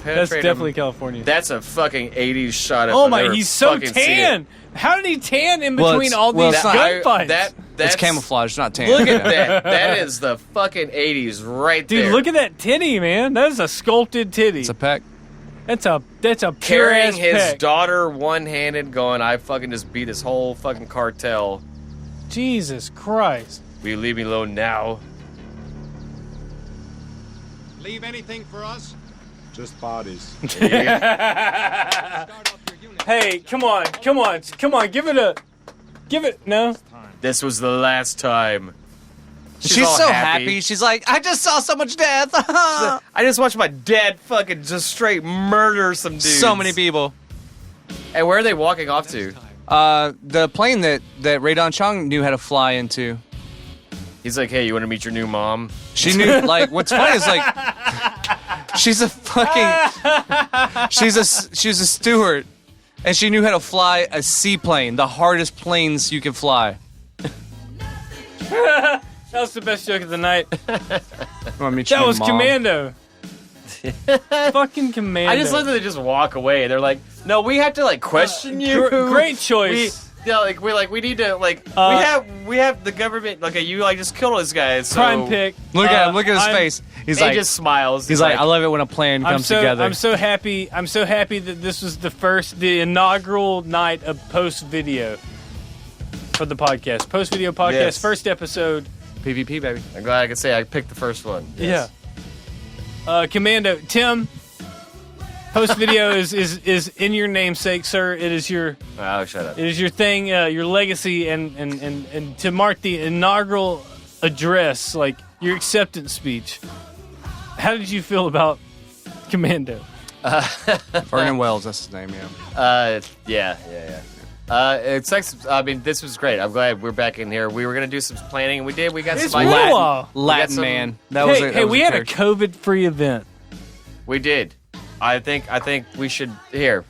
That's definitely him. California. That's a fucking 80s shot of Oh my, he's so tan. How did he tan in between all these gunfights? That's camouflage, not tan. Look at that. That is the fucking 80s right there. Dude, look at that titty, man. That is a sculpted titty. It's a peck. That's a pure carrying ass his peck. daughter one-handed, going, I fucking just beat this whole fucking cartel. Jesus Christ. Will you leave me alone now? Leave anything for us? Just bodies. Hey, come on, give it, no. This was the last time. She's so happy. She's like, I just saw so much death. I just watched my dad fucking just straight murder some dudes. So many people. And where are they walking off to? The plane that Ray Don Chong knew how to fly into. He's like, hey, you want to meet your new mom? She knew, like, what's funny is, like, she's a steward, and she knew how to fly a seaplane, the hardest planes you can fly. That was the best joke of the night. That was Commando. Fucking Commando. I just love that they just walk away. They're like, no, we have to like question you. Great choice. We need to we have the government you like just kill this guy. So Prime pick. Look at him. Look at his face. He just smiles. He's like, I love it when a plan comes together. I'm so happy that this was the inaugural night of post video for the podcast. Post video podcast, Yes. First episode. PvP, baby. I'm glad I could say I picked the first one. Yes. Yeah. Commando, Tim. Post video is in your namesake, sir. It is your. Oh, shut up. It is your thing, your legacy, and to mark the inaugural address, like your acceptance speech. How did you feel about Commando? Vernon Wells, that's his name. Yeah. Yeah. This was great. I'm glad we're back in here. We were gonna do some planning, and we did. We got It's some been a while. Latin man. We had a COVID-free event. We did. I think we should here.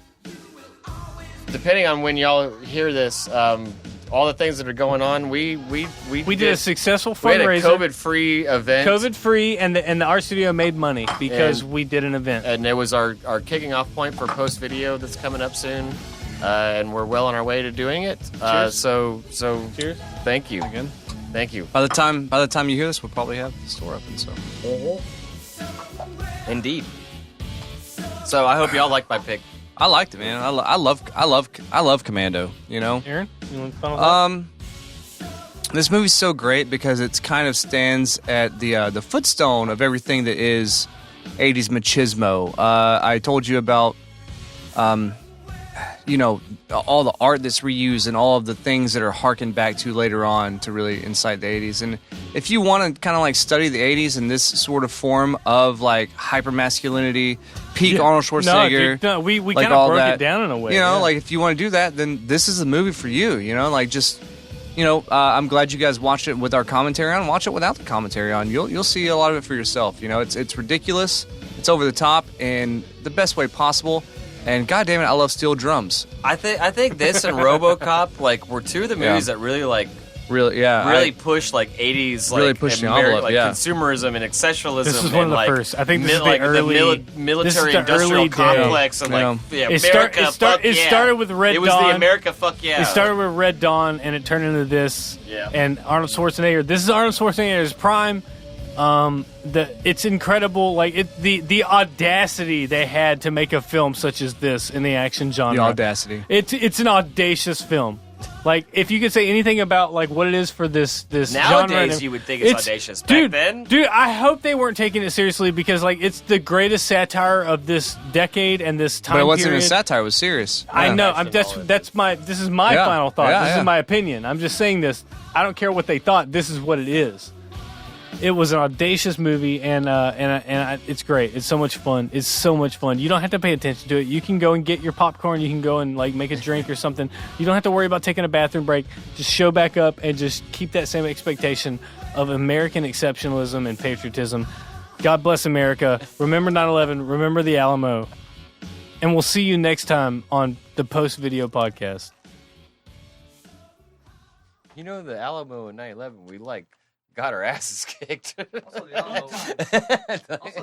Depending on when y'all hear this, all the things that are going on, we did a successful fundraiser. We had a COVID-free event. COVID-free, and the Art Studio made money because we did an event. And it was our kicking off point for post video that's coming up soon. and we're well on our way to doing it. So cheers. Thank you again. Thank you. By the time you hear this, we'll probably have the store open. So. Indeed. So I hope y'all like my pick. I liked it, man. I love Commando. You know. Aaron, you want to final thought? This movie's so great because it kind of stands at the footstone of everything that is 80s machismo. I told you about, you know, all the art that's reused and all of the things that are harkened back to later on to really incite the 80s. And if you want to kind of like study the 80s in this sort of form of like hypermasculinity, peak Arnold Schwarzenegger, no, we like kind of broke it down in a way. You know, like if you want to do that, then this is the movie for you. You know, like just. You know, I'm glad you guys watched it with our commentary on. Watch it without the commentary on. You'll see a lot of it for yourself. You know, it's ridiculous, it's over the top, and the best way possible. And God damn it, I love steel drums. I think this and RoboCop like were two of the movies that really like really pushed like 80s like really pushed the envelope, like consumerism and exceptionalism. This is and, one of the like, first. I think this is like the early military industrial complex and like America. It started with Red Dawn. It was the America. Fuck yeah. It started with Red Dawn, and it turned into this. Yeah. And Arnold Schwarzenegger. This is Arnold Schwarzenegger's prime. It's incredible. Like the audacity they had to make a film such as this in the action genre. The audacity. It's an audacious film. Like, if you could say anything about like what it is for this genre, nowadays you would think it's audacious. Back then, dude, I hope they weren't taking it seriously because like it's the greatest satire of this decade and this time. But it wasn't period. even satire; it was serious. I know. This is my final thought. This is my opinion. I'm just saying this. I don't care what they thought. This is what it is. It was an audacious movie, and it's great. It's so much fun. It's so much fun. You don't have to pay attention to it. You can go and get your popcorn. You can go and like make a drink or something. You don't have to worry about taking a bathroom break. Just show back up and just keep that same expectation of American exceptionalism and patriotism. God bless America. Remember 9/11. Remember the Alamo. And we'll see you next time on the Post Video Podcast. you know the Alamo in 9/11. We like got our asses kicked. Also, the Alamo.